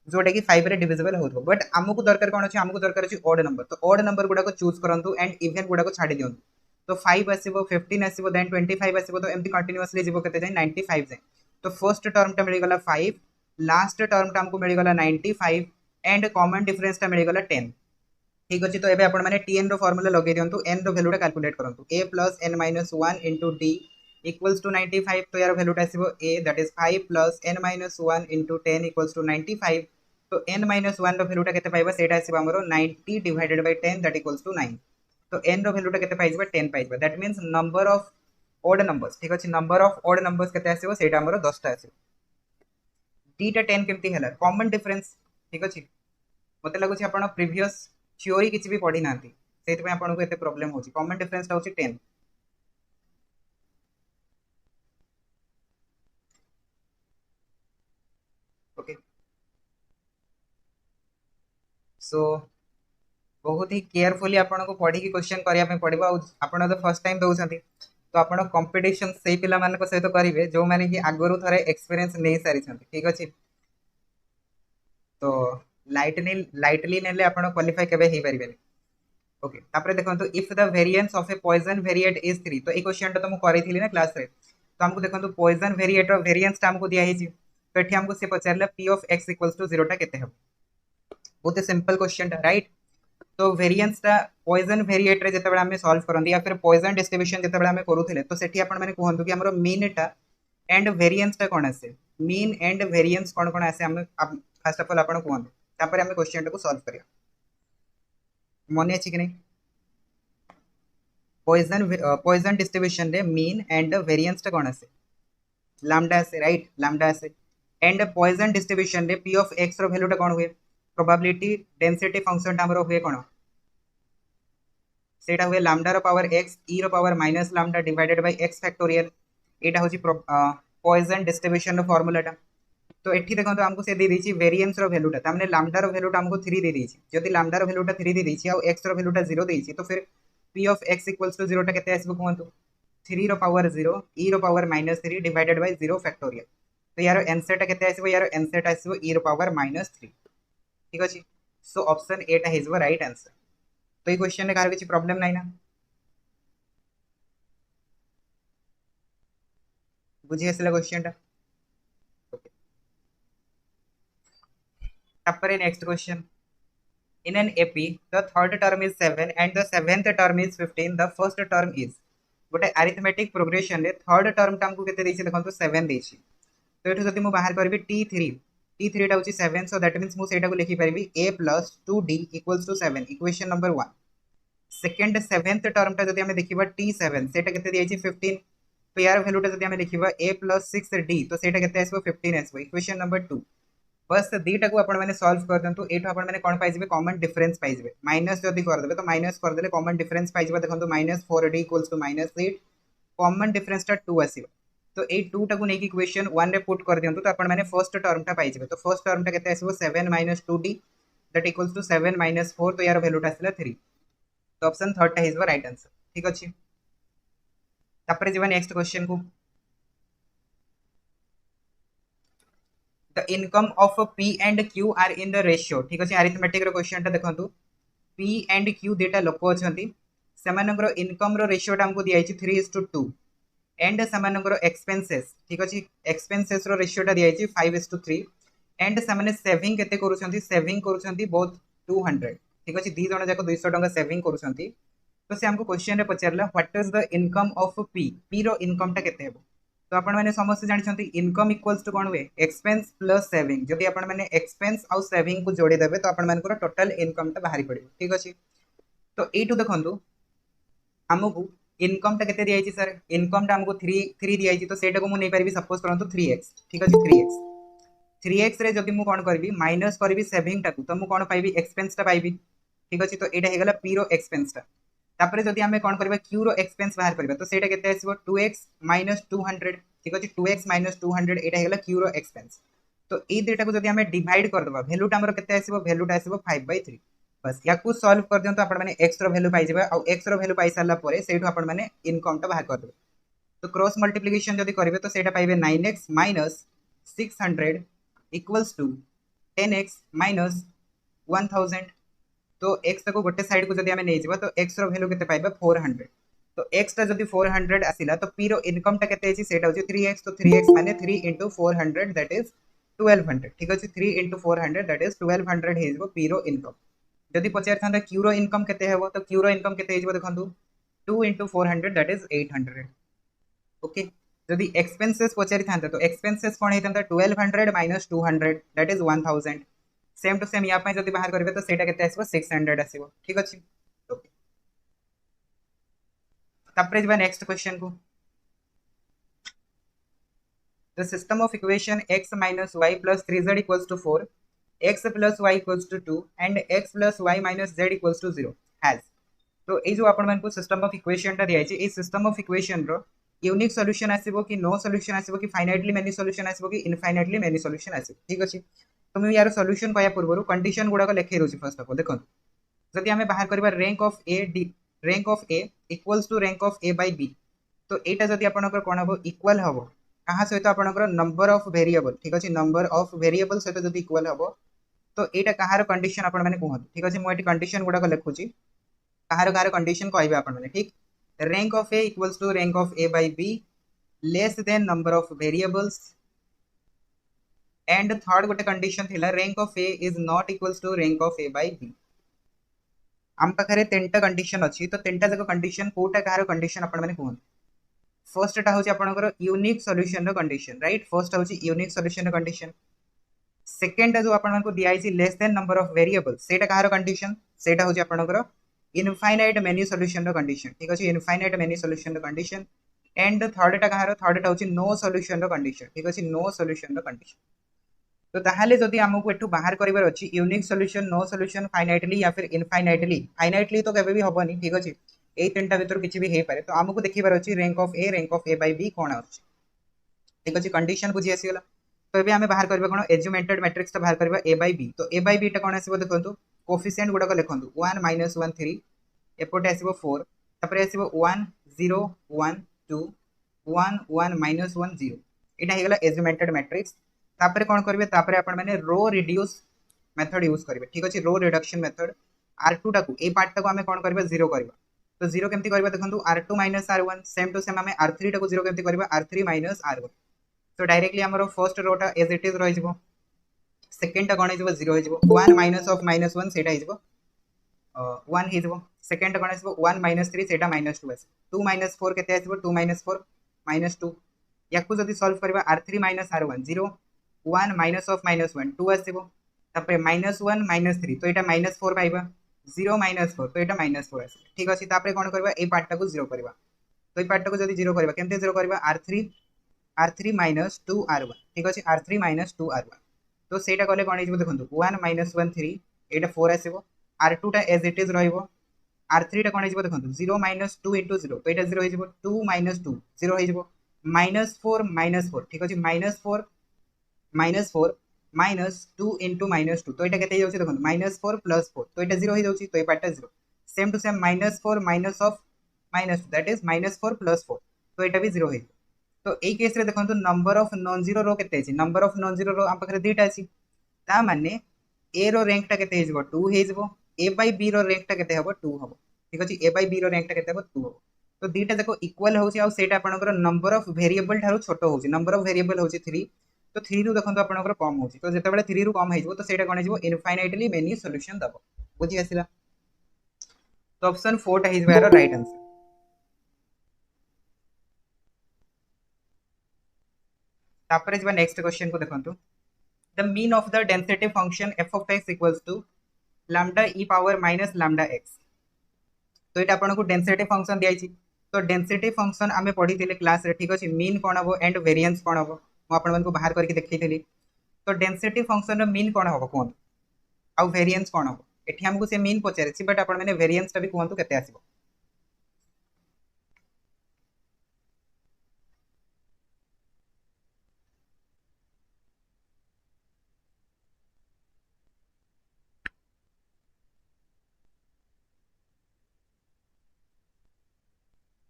जोटा कि 5 रे डिविजिबल होतो बट हमकु दरकार कोन अछि हमकु दरकार अछि ऑड नंबर तो ऑड नंबर गुडा को चूज करंतु एंड इवन गुडा को छाडी दियंतु तो 5 आसीबो 15 आसीबो देन 25 आसीबो तो एमती कंटीन्यूअसली जीवो केते जाय 95 जाय तो फर्स्ट टर्म टा मिली गला 5 लास्ट टर्म टा हमको मिली गला 95 एंड कॉमन डिफरेंस टा मिली गला 10 ठीक अच्छे। तो ये आपण मैंने टीएन फॉर्मूला लगे दिंतु एन भैल्यूटा कैलकुलेट करूँ A plus N minus one into D equals to 95। तो यार भैल्यूटा आसो A that is 5 plus N minus one into 10 equals to 95। तो एन माइनस वन भैल्यूटा केते पाइबा सेटा आसीबो हमरो 90 divided by 10 that equals to 9। तो एन भैल्यूटा केते पाइबा 10 पाइबा that means number of odd numbers. ठीक अच्छे नंबर ऑफ ओड नंबर्स केते आसीबो सेटा हमरो 10 टा आसीबो। डी टा 10 केमती हैला कॉमन डिफरेंस। ठीक अच्छे मते लागुछि आपण प्रीवियस थ्योरी किछि भी पढ़ी नांती सेति पे आपण को एते प्रॉब्लम होछि। कॉमन डिफरेंस ता होछि 10। ओके सो बहुत ही केयरफुली आपन को पढ़ी की क्वेश्चन करिया पे पड़िबो। आपण तो फर्स्ट टाइम दउछंती तो आपण कंपटीशन सेही पिला मान को सहित करिवे जो माने कि आगरु थरे एक्सपीरियंस नै सारी छंती। ठीक अछि तो लाइटली नेले आपण क्वालीफाई केबे हे परिबे। ओके तापरे देखंतु if the variance of a Poisson variate is 3। तो ए क्वेश्चन तो हम करिथिली ना क्लास रे। तो हमको देखंतु पॉइजन वेरिएट रो वेरिएंस ता हमको दिया हिची। तो एठी हमको से पचारला p of x equals to 0 टा केते हो। बहुत सिंपल क्वेश्चन टा राइट। तो वेरिएंस ता पॉइजन वेरिएट रे जते बेला हमें सॉल्व करंदी या फिर पॉइजन डिस्ट्रीब्यूशन जते बेला हमें करूथिले तो सेठी आपण माने कहंतु कि हमरो मीन टा एंड वेरिएंस टा कोन आसे। मीन एंड वेरिएंस कोन कोन आसे हम फर्स्ट ऑफ ऑल आपण कहंतु तापर हमें क्वेश्चन टा को सॉल्व करिया। मने अछि कि नै पॉइजन डिस्ट्रीब्यूशन रे मीन एंड वेरिएंस टा कोन आसे लैम्डा आसे राइट लैम्डा आसे। एंड पॉइजन डिस्ट्रीब्यूशन रे p ऑफ x रो वैल्यू टा कोन हुए प्रोबेबिलिटी डेंसिटी फंक्शन टा हमरो हुए कोन सेटा हुए लैम्डा रो पावर x e रो power minus lambda divided by x factorial. एटा होची पॉइजन डिस्ट्रीब्यूशन रो फार्मूला टा। तो एठी देखंतु हमको से दे देछि वेरिएंस रो वैल्यू टा तामने लैम्डा रो वैल्यू टा हमको 3 दे देछि। जदि लैम्डा रो वैल्यू टा 3 दे देछि और x रो वैल्यू टा 0 देछि तो फिर p of x equals to 0 टा केते आसीबो कहंतु 3 रो पावर 0 e रो power minus 3 divided by 0 factorial. तो यार आंसर टा केते आसीबो यार आंसर टा आसीबो e रो पावर माइनस 3। ठीक अछि सो ऑप्शन ए टा हिजबो राइट आंसर। तो ये क्वेश्चन ने कार किछि प्रॉब्लम नै ना बुझी आसला क्वेश्चन टा। तापर next question in an AP the third term is 7 and the seventh term is 15 the first term is गोटे अरिथमेटिक प्रोग्रेशन रे थर्ड टर्म टा हमको केते देछि देखंतु 7 देछि। तो एठो जदि मु बाहर करबी t3 टा होछि 7 सो दैट मींस मु सेटा को लिखि परबी a + 2d = 7 equation number 1। Second seventh term टा जदि हमें देखिबा t7 सेटा केते दियै छै 15। तो यार वैल्यू टा जदि हमें देखिबा a + 6d तो सेटा केते आसबो 15 आसबो इक्वेशन नंबर 2। बस दीटा को आपण माने सॉल्व कर दंतु एठो आपण माने कोन पाइ जेबे कॉमन डिफरेंस पाइ जेबे माइनस जदी कर देबे तो माइनस कर देले कॉमन डिफरेंस पाइ जेबे देखंतु -4d = -8 कॉमन डिफरेंस टा 2 आसीबो। तो ए 2 टा को नेकी इक्वेशन 1 रे पुट कर दियंतु तो आपण माने फर्स्ट टर्म टा पाइ जेबे। तो फर्स्ट टर्म टा केते आसीबो 7 - 2d दैट इक्वल्स टू 7 - 4 तो यार वैल्यू टा आसीला 3। तो ऑप्शन थर्ड टा इज राइट आंसर। ठीक अछि तापर जेबा नेक्स्ट क्वेश्चन को the income of p and q are in the ratio। ठीक अछि अरिथमेटिक रो क्वेश्चन ता देखंतु p and q देटा लोक अछंती सेमानकर इनकम रो रेशियो ता हमको दिया छि 3:2 एंड सेमानकर एक्सपेंसेस। ठीक अछि एक्सपेंसेस रो रेशियो ता दिया छि 5:3 एंड सेमाने सेविंग केते करूछंती सेविंग करूछंती बोथ 200। ठीक अछि दी जण जाको 200 टका सेविंग करूछंती। तो से हमको क्वेश्चन रे पचारला what is the income of p रो इनकम ता केते हेबो। तो आपण माने समस्त जानि छथि इनकम इक्वल्स टू कोन हुए एक्सपेंस प्लस सेविंग। जदि आपण माने एक्सपेंस आउ सेविंग को जोड़ी देबे तो आपण मानकर टोटल इनकम ता बाहरी पड़िबो। ठीक अछि तो एटू देखंतु हमकु इनकम ता केते दियाई छि सर इनकम ता हमकु 3 दियाई छि। तो सेटा को मु नै परबी सपोज करंतु 3x। ठीक अछि 3x रे जदि मु कोन करबी माइनस करबी सेविंग ता को तो मु कोन पाइबी एक्सपेंस ता पाइबी। ठीक अछि तो एटा हे गेला p रो एक्सपेंस ता। तापरे जदि हमें कोन करबा q रो एक्सपेंस बाहर करबा तो सेटा केते आसीबो 2x - 200। ठीक अछि 2x - 200 एटा हे गेला q रो एक्सपेंस। तो ए डेटा को जदि हमें डिवाइड कर दबा वैल्यू ता हमर केते आसीबो वैल्यू ता आसीबो 5/3। बस या को सॉल्व कर दियंतो आपण माने x रो वैल्यू पाइ जेबा और x रो वैल्यू पाइ सारला परे सेठो आपण माने इनकम ता बाहर कर देबे। तो क्रॉस मल्टीप्लिकेशन जदि करबे तो सेटा पाइबे 9x - 600 = 10x - 1000। तो x को गोटे साइड को जदि हमें नै जेबा तो x रो वैल्यू केते पाइबा 400। तो x ता जदि 400 आसिला तो p रो इनकम ता केते अछि सेटा होछि 3x। तो 3x माने 3 * 400 दैट इज 1200। ठीक अछि 3 * 400 दैट इज 1200 हे जेबो p रो इनकम। जदि पचारि था क्यू रो इनकम केते हेबो तो क्यू रो इनकम केते हेजबो देखंतु 2 into 400 दैट इज 800 ओके जदि एक्सपेंसेस पचारि था तो एक्सपेंसेस कोन हेतंता 1200 minus 200 that is 1000 same to same या पय जदि बाहर करबे तो सेटा केते आसीबो 600 आसीबो ठीक अछि ओके तापरे जबा नेक्स्ट क्वेश्चन को the system of equation x minus y plus 3z equals to 4 x plus y equals to 2 and x plus y minus z equals to 0 has तो ये जो आपण मानकु सिस्टम ऑफ इक्वेशन टा दिया छै ए सिस्टम ऑफ इक्वेशन रो यूनिक सॉल्यूशन आसीबो कि नो सॉल्यूशन आसीबो कि फाइनाइटली मेनी सॉल्यूशन आसीबो कि इनफाइनाइटली मेनी सॉल्यूशन आसीबो ठीक अछि तो मैं यार सॉल्यूशन कहया पूर्व कंडीशन गुडा को लिखै रोछि फर्स्ट ऑफ ऑल देखो जदि हमें बाहर करबा rank of A equals to rank of A by B तो एटा जदि आपनकर कोन हबो इक्वल हबो कहाँ सहित आपनकर नंबर ऑफ वेरिएबल ठीक अछि नंबर ऑफ वेरिएबल सहित जदि इक्वल हबो तो एटा कहार कंडीशन आपण माने कहत ठीक अछि मो एटी कंडीशन गुडा को लिखुची कहार कहार कंडीशन कहबे आपण माने ठीक rank of A equals to rank of A by B less than number of variables and third गोटे कंडीशन थिला rank of A is not equals to rank of A by B आम पाखरे तीनटा कंडीशन अछि तो तीनटा जक कंडीशन कोटा कहार कंडीशन आपण माने कहत फर्स्ट टा होची आपनकर यूनिक सॉल्यूशन रो कंडीशन राइट फर्स्ट होची यूनिक सॉल्यूशन रो कंडीशन सेकंड जो आपण मानको दिया आइछि less than number of variables सेटा कहार कंडीशन सेटा होची आपनकर इनफाइनाइट मेनी सॉल्यूशन रो कंडीशन ठीक अछि इनफाइनाइट मेनी सॉल्यूशन रो कंडीशन एंड थर्ड टा कहार थर्ड टा होची नो सॉल्यूशन रो कंडीशन ठीक अछि नो सॉल्यूशन रो कंडीशन तो ताहाले जदि हमकु एठु बाहर करिवार अछि unique solution no solution finitely या फिर इनफाइनाइटली फाइनाइटली तो केबे भी होबनी ठीक अछि ए तीनटा भीतर किछि भी हे पारे तो हमकु देखिबार अछि rank of A by B कोन अछि ठीक अछि कंडीशन बुझी आसीगला तो एबे हमें बाहर करबे कोन एज्यूमेंटेड मैट्रिक्स तो बाहर करबा ए बाय बी तो ए बाय बी टा कोन आसीबो देखंतु कोएफिशिएंट गुडा को लिखंतु 1 - 1 3 एपोटे आसीबो 4 तापरे आसीबो 1 0 1 2 1 1 -1 0 एटा हे गेला एज्यूमेंटेड मैट्रिक्स तापरे कोन करबे तापरे आपण माने रो रिड्यूस मेथड यूज करबे ठीक अछि रो रिडक्शन मेथड r2 टाकू ए पार्ट टाकू हमें कोन करबे 0 करबा तो 0 केमती करबा देखंतु r2 - r1 same to same हमें r3 टाकू 0 केमती करबा r3 - r1 तो डायरेक्टली हमरो फर्स्ट रो टा एज इट इज रहि जबो सेकंड टा कोन हिजबो 0 हिजबो 1 माइनस ऑफ -1 सेटा हिजबो 1 हिजबो सेकंड टा कोन हिजबो 1 - 3 सेटा -2 आसे 2 - 4 केते आसीबो 2 - 4 -2 याकू जदि सॉल्व करबा r3 - r1 0 1 माइनस ऑफ -1 2 आसीबो तापरे -1 -3 तो एटा -4 पाइबा 0 -4 तो एटा -4 आसीबो ठीक अछि तापरे कोन करबा ए पार्ट टाकू 0 करबा तो ए पार्ट टाकू जदि 0 करबा केमते 0 करबा r3 - 2 r1 ठीक अछि r3 - 2 r1 तो सेटा कले कोन हिजबो देखंतु 1 - 1 3 एटा 4 आसीबो r2 टा एज इट इज रहइबो r3 टा कोन हिजबो देखंतु 0 - 2 * 0 तो एटा 0 हिजबो 2 - 2 0 हिजबो -4 ठीक अछि -4 -4 -2 into -2 तो एटा केते जाउछि देखंतु -4 + 4 तो एटा 0 हो जाउछि तो A part 0 same to same -4 minus of -2 that is -4 + 4 तो एटा भी 0 हो तो एई केस रे देखंतु नंबर ऑफ नॉन जीरो रो केते अछि नंबर ऑफ नॉन जीरो रो हम पखरे दुटा अछि ता माने ए रो रैंक टा केते हेजबो 2 हेजबो ए बाय बी रो रैंक टा केते हबो 2 हबो ठीक अछि ए बाय बी रो रैंक टा केते हबो 2 हबो तो दुटा देखो इक्वल होछि आ सेटा आपनकर नंबर ऑफ वेरिएबल थारो छोटो होछि नंबर ऑफ वेरिएबल होछि 3 तो 3 रु देखंतु आपनकर कम होछि तो जेते बेले 3 रु कम हेजबो तो सेटा कोन हेजबो इनफाइनाइटली मेनी सॉल्यूशन दबो बुझि आसिला तो ऑप्शन 4 टा हेजबो यार राइट आंसर तापरे जबा नेक्स्ट क्वेश्चन को देखंतु the mean of the density function f of x equals to lambda e power minus lambda x तो এটা आपन को डेंसिटी फंक्शन दिया तो डेंसिटी फंक्शन आमे पढ़ी थिले क्लास रे ठीक अछि मीन कोन हबो एंड वेरिएंस कोन हबो मो आपन मन को बाहर करके देखै थिली तो डेंसिटी फंक्शन रो मीन कोन हबो कोन आ वेरिएंस कोन हबो एठी हमको से मीन पचारे छी बट आपन माने वेरिएंस टा भी कोन तो केते आसीबो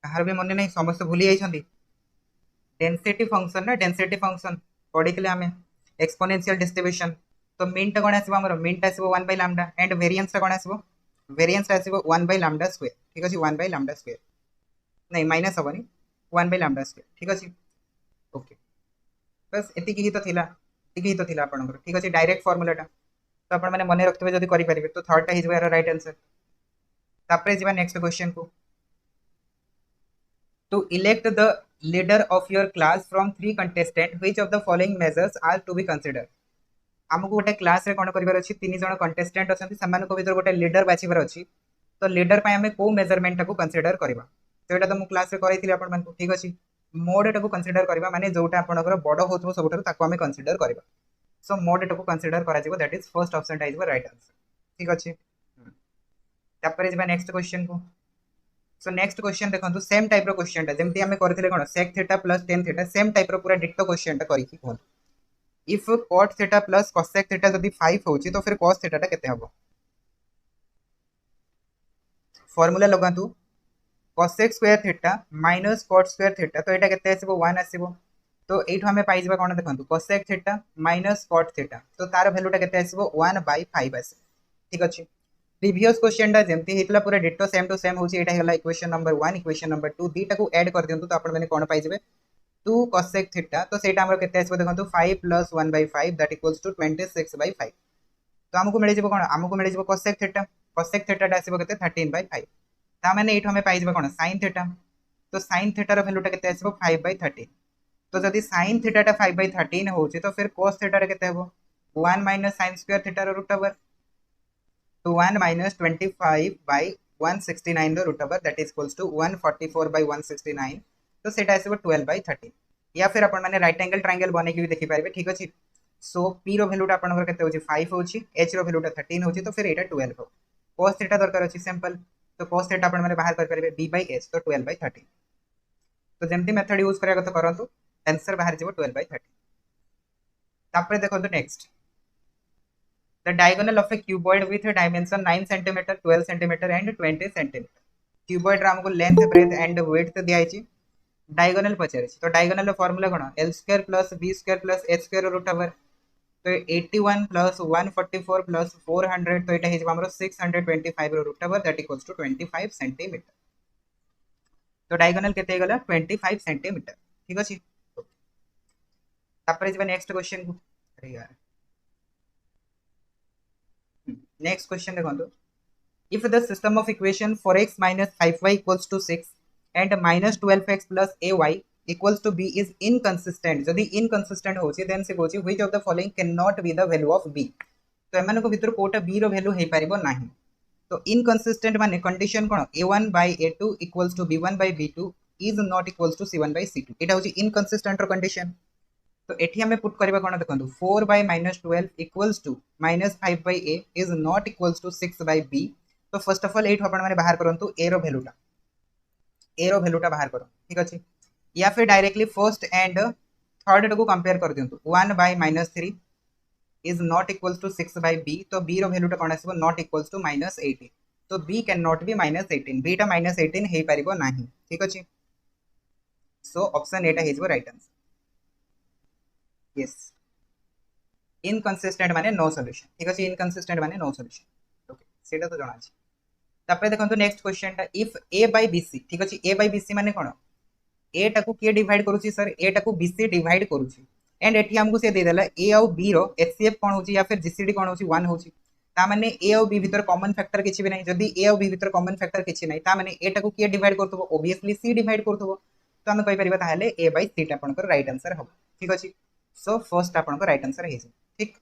कहार भी मन नहीं समस्त भूली जाइछंती डेंसिटी फंक्शन पढ़ी थिले हमें एक्सपोनेंशियल डिस्ट्रीब्यूशन तो मीन टा कोन आसीबो हमर मीन टा आसीबो 1 / लैम्डा एंड वेरिएंस टा कोन आसीबो वेरिएंस टा आसीबो 1 / लैम्डा स्क्वायर ठीक अछि 1 / लैम्डा स्क्वायर नहीं माइनस हबनी 1 / लैम्डा स्क्वायर ठीक अछि ओके बस एति की ही तो थिला आपनकर ठीक अछि डायरेक्ट फार्मूला टा तो आपण माने मने रखिबे जदी करि परिबे तो थर्ड टा हिज यार राइट आंसर। तापरे जिबा नेक्स्ट क्वेश्चन को to elect the leader of your class from three contestant which of the following measures are to be consider. हमको गोटे क्लास रे कोन करिवार अछि तीन जण कंटेस्टेंट अछंती समान को भीतर गोटे लीडर बाछिबार अछि तो लीडर पय हमें को मेजरमेंट को कंसीडर करबा तो एटा तो मु क्लास रे करैथिले आपण मानकु ठीक अछि मोड एटा को कंसीडर करबा माने जोटा आपनकर बड होतबो सबठर ताको हमें कंसीडर करबा सो मोड एटा को कंसीडर करा जिवो दैट इज फर्स्ट ऑप्शन टाइज राइट आंसर ठीक अछि। तापरे जिबा नेक्स्ट क्वेश्चन को सो नेक्स्ट क्वेश्चन देखंतु सेम टाइप रो क्वेश्चन ता जेमति हमें करथिले कोन sec theta plus tan theta same type रो पूरा डिटो क्वेश्चन ता करिकि कोन if cot theta plus cosec theta जदी 5 होची तो फिर cos थीटा ता केते हबो फार्मूला लगांतु cosec square theta minus cot square theta तो एटा केते आसीबो 1 आसीबो तो एठो हमें पाइ जबा कोन देखंतु cosec theta minus cot theta तो तार वैल्यू ता केते आसीबो 1/5 आसी ठीक अछि। प्रीवियस क्वेश्चन टा जेमती हेतला पूरा डिटो सेम टू सेम होची एटा हला इक्वेशन नंबर 1 इक्वेशन नंबर 2 दीटा को ऐड कर दियंतु तो आपण माने कोन पाइ जबे 2 cosec थीटा तो सेटा हमर केते आसीबो देखंतु 5 + 1/5 दैट इक्वल्स टू 26/5 तो हमको मिले जबो कोन हमको मिले जबो cosec थीटा टा आसीबो केते 13/5 ता माने एठो हमें पाइ जबो कोन sin थीटा तो sin थीटा रो वैल्यू टा केते आसीबो 5/13 तो जदी sin थीटा टा 5/13 होची तो फिर cos थीटा रे केते हबो 1 - sin स्क्वायर थीटा रो रूट ओवर तो 1 - 25/169 रो root over that is equals to 144/169 तो सेटा आसीबो 12/13 या फिर अपन माने राइट एंगल ट्रायंगल बने के भी देखि पारबे ठीक अछि। सो p रो वैल्यू टा अपन केते होची 5 होची h रो वैल्यू टा 13 होची तो फिर एटा 12 हो cos थीटा दरकार अछि सिंपल तो cos थीटा अपन माने बाहर कर पारबे b/h तो 12/13 तो जेमती मेथड यूज करिया कत करंतु आंसर बाहर जेबो 12/13। तापरे देखो तो next the diagonal of a cuboid with a dimension 9 cm 12 cm and 20 cm cuboid रा हमको लेंथ ब्रेथ एंड विड्थ दिया अछि डायगोनल पचारे तो डायगोनल रो फार्मूला कोन l square plus b square plus h square root over तो 81 प्लस 144 प्लस 400 तो एटा हिजबा हमरो 625 रो root over that equals to 25 centimetre तो डायगोनल केते गला 25 सेंटीमीटर ठीक अछि। तापरे जबा नेक्स्ट क्वेश्चन को अरे यार नेक्स्ट क्वेश्चन देखो if the system of equation 4x minus 5y equals to 6 and minus 12x plus ay equals to b is inconsistent जदि inconsistent होची then से होची which of the following cannot be the value of b तो एमान को भीतर कोटा b रो वैल्यू हे पारिबो नाही तो inconsistent माने condition cone a1 by a2 equals to b1 by b2 is not equals to c1 by c2 एटा होची inconsistent रो कंडीशन तो एठी हमें पुट करबा कोन देखंतु 4 by -12 equals to -5 by a is not equals to 6 by b तो फर्स्ट ऑफ ऑल एठ अपन माने बाहर करंतु a रो वैल्यू टा बाहर करो ठीक अछि या फिर डायरेक्टली फर्स्ट एंड थर्ड को कंपेयर कर दियंतु 1 by -3 is not equals to 6 by b तो b रो वैल्यू टा कोन आसीबो not equals to -18 तो b can not be -18 b टा -18 हे परिबो नाही ठीक अछि सो ऑप्शन एटा हिजबो राइट आंसर यस इनकंसिस्टेंट माने नो सॉल्यूशन ठीक अछि इनकंसिस्टेंट माने नो सॉल्यूशन ओके सेटा तो जଣା अछि। तापरे देखंतु नेक्स्ट क्वेश्चन टा इफ a by bc ठीक अछि a by bc माने कोन a टाकू के डिवाइड करूची सर a टाकू bc डिवाइड करूची एंड एठी हमकु से दे देला a और b रो hcf कोन होची या फिर gcd कोन होची 1 होची ता माने a और b भीतर कॉमन फैक्टर किछि भी नै जदी a और b भीतर कॉमन फैक्टर किछि नै ता माने a टाकू के डिवाइड करथबो ऑब्वियसली c डिवाइड करथबो तो हम कहि परिबा ताहाले a by c टा आपनकर राइट आंसर हो ठीक अछि सो फर्स्ट आपनकर राइट आंसर हे ठीक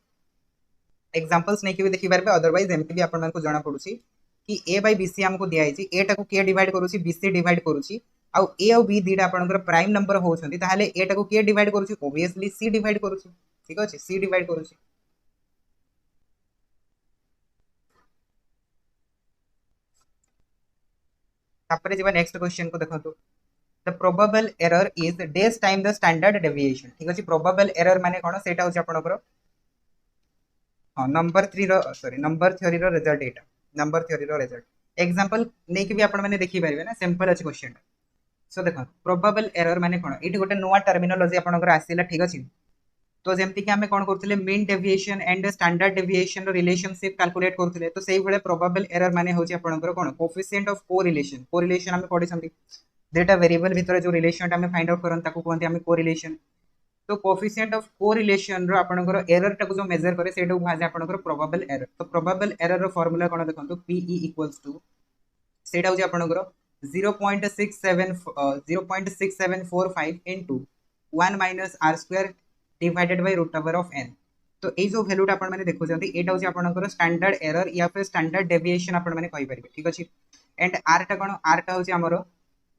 एग्जांपल्स नै कि भी देखि पारबे अदरवाइज एमति भी आपन को जाना पडुची कि a by bc हमको दिया आइची a टाकू के डिवाइड करूची bc डिवाइड करूची आ a और b दीटा आपनकर प्राइम नंबर होछंती ताहाले a टाकू के डिवाइड करूची ऑब्वियसली c डिवाइड करूची ठीक अछि c डिवाइड करूची तापरे जेबा नेक्स्ट क्वेश्चन को देखंतु the probable error is dash time the standard deviation ठीक अछि probable error माने कोन सेटा होची आपनकर हां नंबर 3 रो सॉरी नंबर थ्योरी रो रिजल्ट एटा नंबर थ्योरी रो रिजल्ट एग्जांपल नै कि भी आपन माने देखि पारिबे ना सिंपल अछि क्वेश्चन सो देखो प्रोबेबल एरर माने कोन एठी गोटे नोवा टर्मिनोलॉजी आपनकर आसीला ठीक अछि तो जेमति कि हमें कोन करथिले mean deviation and standard deviation रो रिलेशनशिप कैलकुलेट करथिले तो सेही बेले प्रोबेबल एरर माने होची आपनकर कोन कोएफिशिएंट ऑफ कोरिलेशन हमें पढि संती डेटा वेरिएबल भीतर जो रिलेशन हमें फाइंड आउट करन ताको कोनते हमें कोरिलेशन तो कोफिशिएंट ऑफ कोरिलेशन रो आपनकर एरर टाको जो मेजर करे सेटा को भाजे आपनकर प्रोबेबल एरर। तो प्रोबेबल एरर रो फार्मूला कोन देखंतु PE इक्वल्स टू सेटा हो आपनकर 0.6745 into 1 minus r square divided by root over of n। तो ए जो वैल्यूटा आपण माने देखु जंती एटा हो आपनकर स्टैंडर्ड एरर या फिर स्टैंडर्ड डेविएशन आपण माने कहि परिबे। ठीक अछि। एंड r टा कोन r टा हो हमरो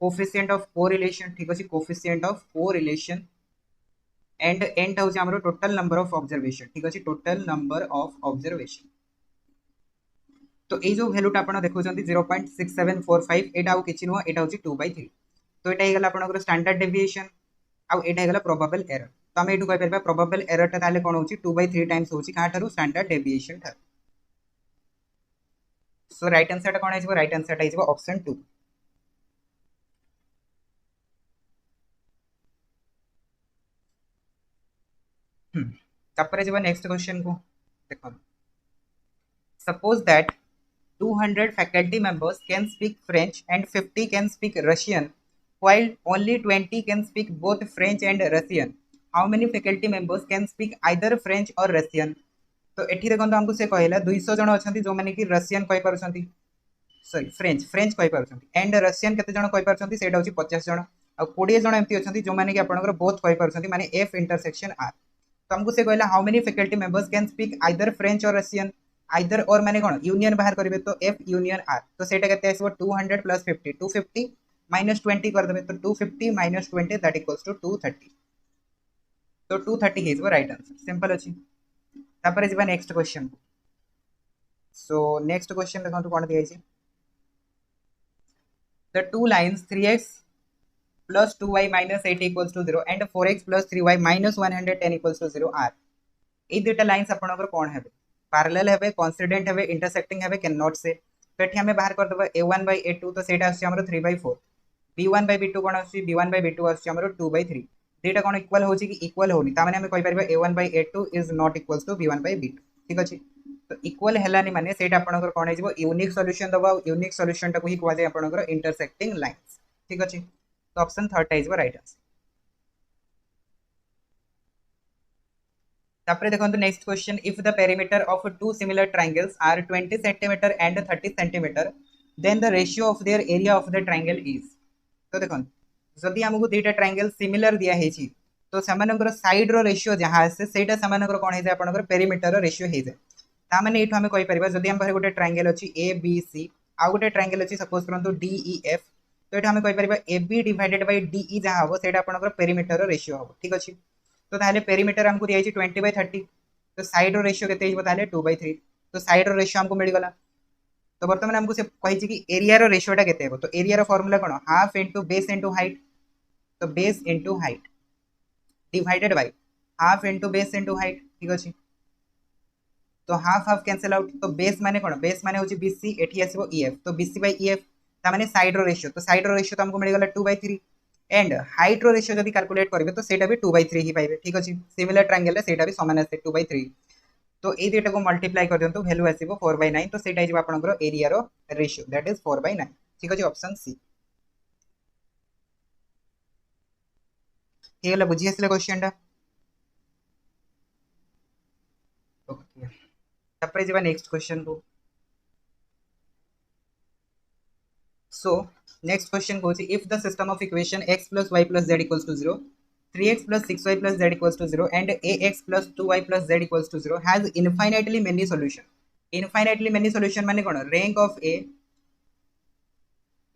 कोफिशिएंट ऑफ कोरिलेशन। ठीक अछि। Coefficient of correlation and n टा हो हमरो टोटल नंबर ऑफ ऑब्जर्वेशन। ठीक अछि। Total number of observation. तो ये जो वैल्यूटा आपण देखुछंती 0.6745 एटा आउ किछि नुह एटा होछि 2/3। तो एटा हेगला आपनकर स्टैंडर्ड डेविएशन आउ एटा हेगला प्रोबेबल एरर। तो हम एटु कहि परबा प्रोबेबल एरर ता ताले कोन होछि 2/3 टाइम्स होछि का थारु स्टैंडर्ड डेविएशन थारु। सो राइट आंसर ता कोन आइबो राइट आंसर ता आइबो ऑप्शन 2। तापर जेबा नेक्स्ट क्वेश्चन को देखो। Suppose that 200 faculty members can speak French and 50 can speak Russian, while only 20 can speak both French and Russian. How many faculty members can speak either French or Russian? तो एठी देखो हमको से कहला 200 जन अछंती जो माने कि रशियन कहि पारुछंती, सॉरी फ्रेंच फ्रेंच कहि पारुछंती एंड रशियन केते जन कहि पारुछंती सेटा होची 50 जन आ 20 जन एमती अछंती जो माने कि आपनकर बोथ कहि पारुछंती माने F इंटरसेक्शन R। तो हमको से कहला how many faculty members can speak either French और रशियन। आइदर और माने कोन यूनियन बाहर करिवे तो F यूनियन R। तो सेटा केते आसीबो 200 प्लस 50 250 माइनस 20 कर देबे तो 250 माइनस 20 दैट इक्वल्स टू 230। तो 230 इज राइट आंसर। सिंपल अछि। तापर जेबा नेक्स्ट क्वेश्चन। सो नेक्स्ट क्वेश्चन देखंतु कोन दिया छै। The two lines 3x plus 2y minus 8 equals to 0 and 4x plus 3y minus 110 equals to 0 are ए दुटा लाइंस आपनकर कोन हेबे पैरेलल हेबे कोइंसिडेंट हेबे इंटरसेक्टिंग हेबे कैन नॉट से। तो एठी हमें बाहर कर देबा a1 by a2 तो सेटा आसी हमरो 3/4 b1 by b2 कोन आसी b1 by b2 आसी हमरो 2/3 देटा कोन इक्वल होची कि इक्वल होनी ता माने हमें कहि परबा a1 by a2 is not equals to b1 by b2। ठीक अछि। तो इक्वल हेलानी माने सेटा आपनकर कोन आइबो यूनिक सॉल्यूशन दबा यूनिक सॉल्यूशन टा को ही कहवा जाय आपनकर इंटरसेक्टिंग लाइंस। ठीक अछि। तो ऑप्शन 3 इज राइट आंसर। तापर देखंतु next question if the perimeter of two similar triangles are 20 centimetre and 30 centimetre then the ratio of their area of the triangle is. तो देखंतु जदि हमकु दुईटा ट्रायंगल सिमिलर दिया हेछि तो समानकर साइड रो रेशियो जहां आसे सेटा समानकर कोन हे जाय आपनकर पेरीमीटर रो रेशियो हे जाय। ता माने एठो हमें कहि परबा जदि हम पारे गोटे ट्रायंगल अछि ए बी सी आ गोटे ट्रायंगल अछि सपोज करंतु डी ई एफ। तो एठो हमें कहि परबा A B divided by D E जहां हो सेटा आपनकर पेरीमीटर रो रेशियो हो। ठीक अछि। तो ताले पेरीमीटर हमको दिया 20/30 तो साइड रो रेशियो केते हिजबो ताले 2/3 तो साइड रो रेशियो हमको मिल गला। तो वर्तमान हमको से कहि कि एरिया रो रेशियोटा केते हेबो तो एरिया रो फार्मूला कोन half into base into height. तो base into height divided by half into base into height. ठीक अछि। तो हाफ हाफ कैंसिल आउट तो बेस माने कोन बेस माने होची BC एठी आसीबो EF तो BC बाय EF ता माने साइड रो रेशियो तो साइड रो रेशियो तो हमको मिल गला 2/3 एंड हाइट रो रेशियो जदि कैलकुलेट करिवे तो सेटा भी 2/3 ही पाइबे। ठीक अछि। सिमिलर ट्रायंगल रे सेटा भी समान आसे 2/3 तो ए डेटा को मल्टीप्लाई कर दियंतु वैल्यू आसीबो 4/9 तो सेटा हिजबो आपनकर एरिया रो रेशियो दैट इज 4/9। ठीक अछि। ऑप्शन सी हे वाला बुझी आसले क्वेश्चन टा। ओके तापर जेबा नेक्स्ट क्वेश्चन को। So next question goes if the system of equation x plus y plus z equals to 0, 3x plus 6y plus z equals to 0 and ax plus 2y plus z equals to 0 has infinitely many solution। infinitely many solution माने कोन rank of a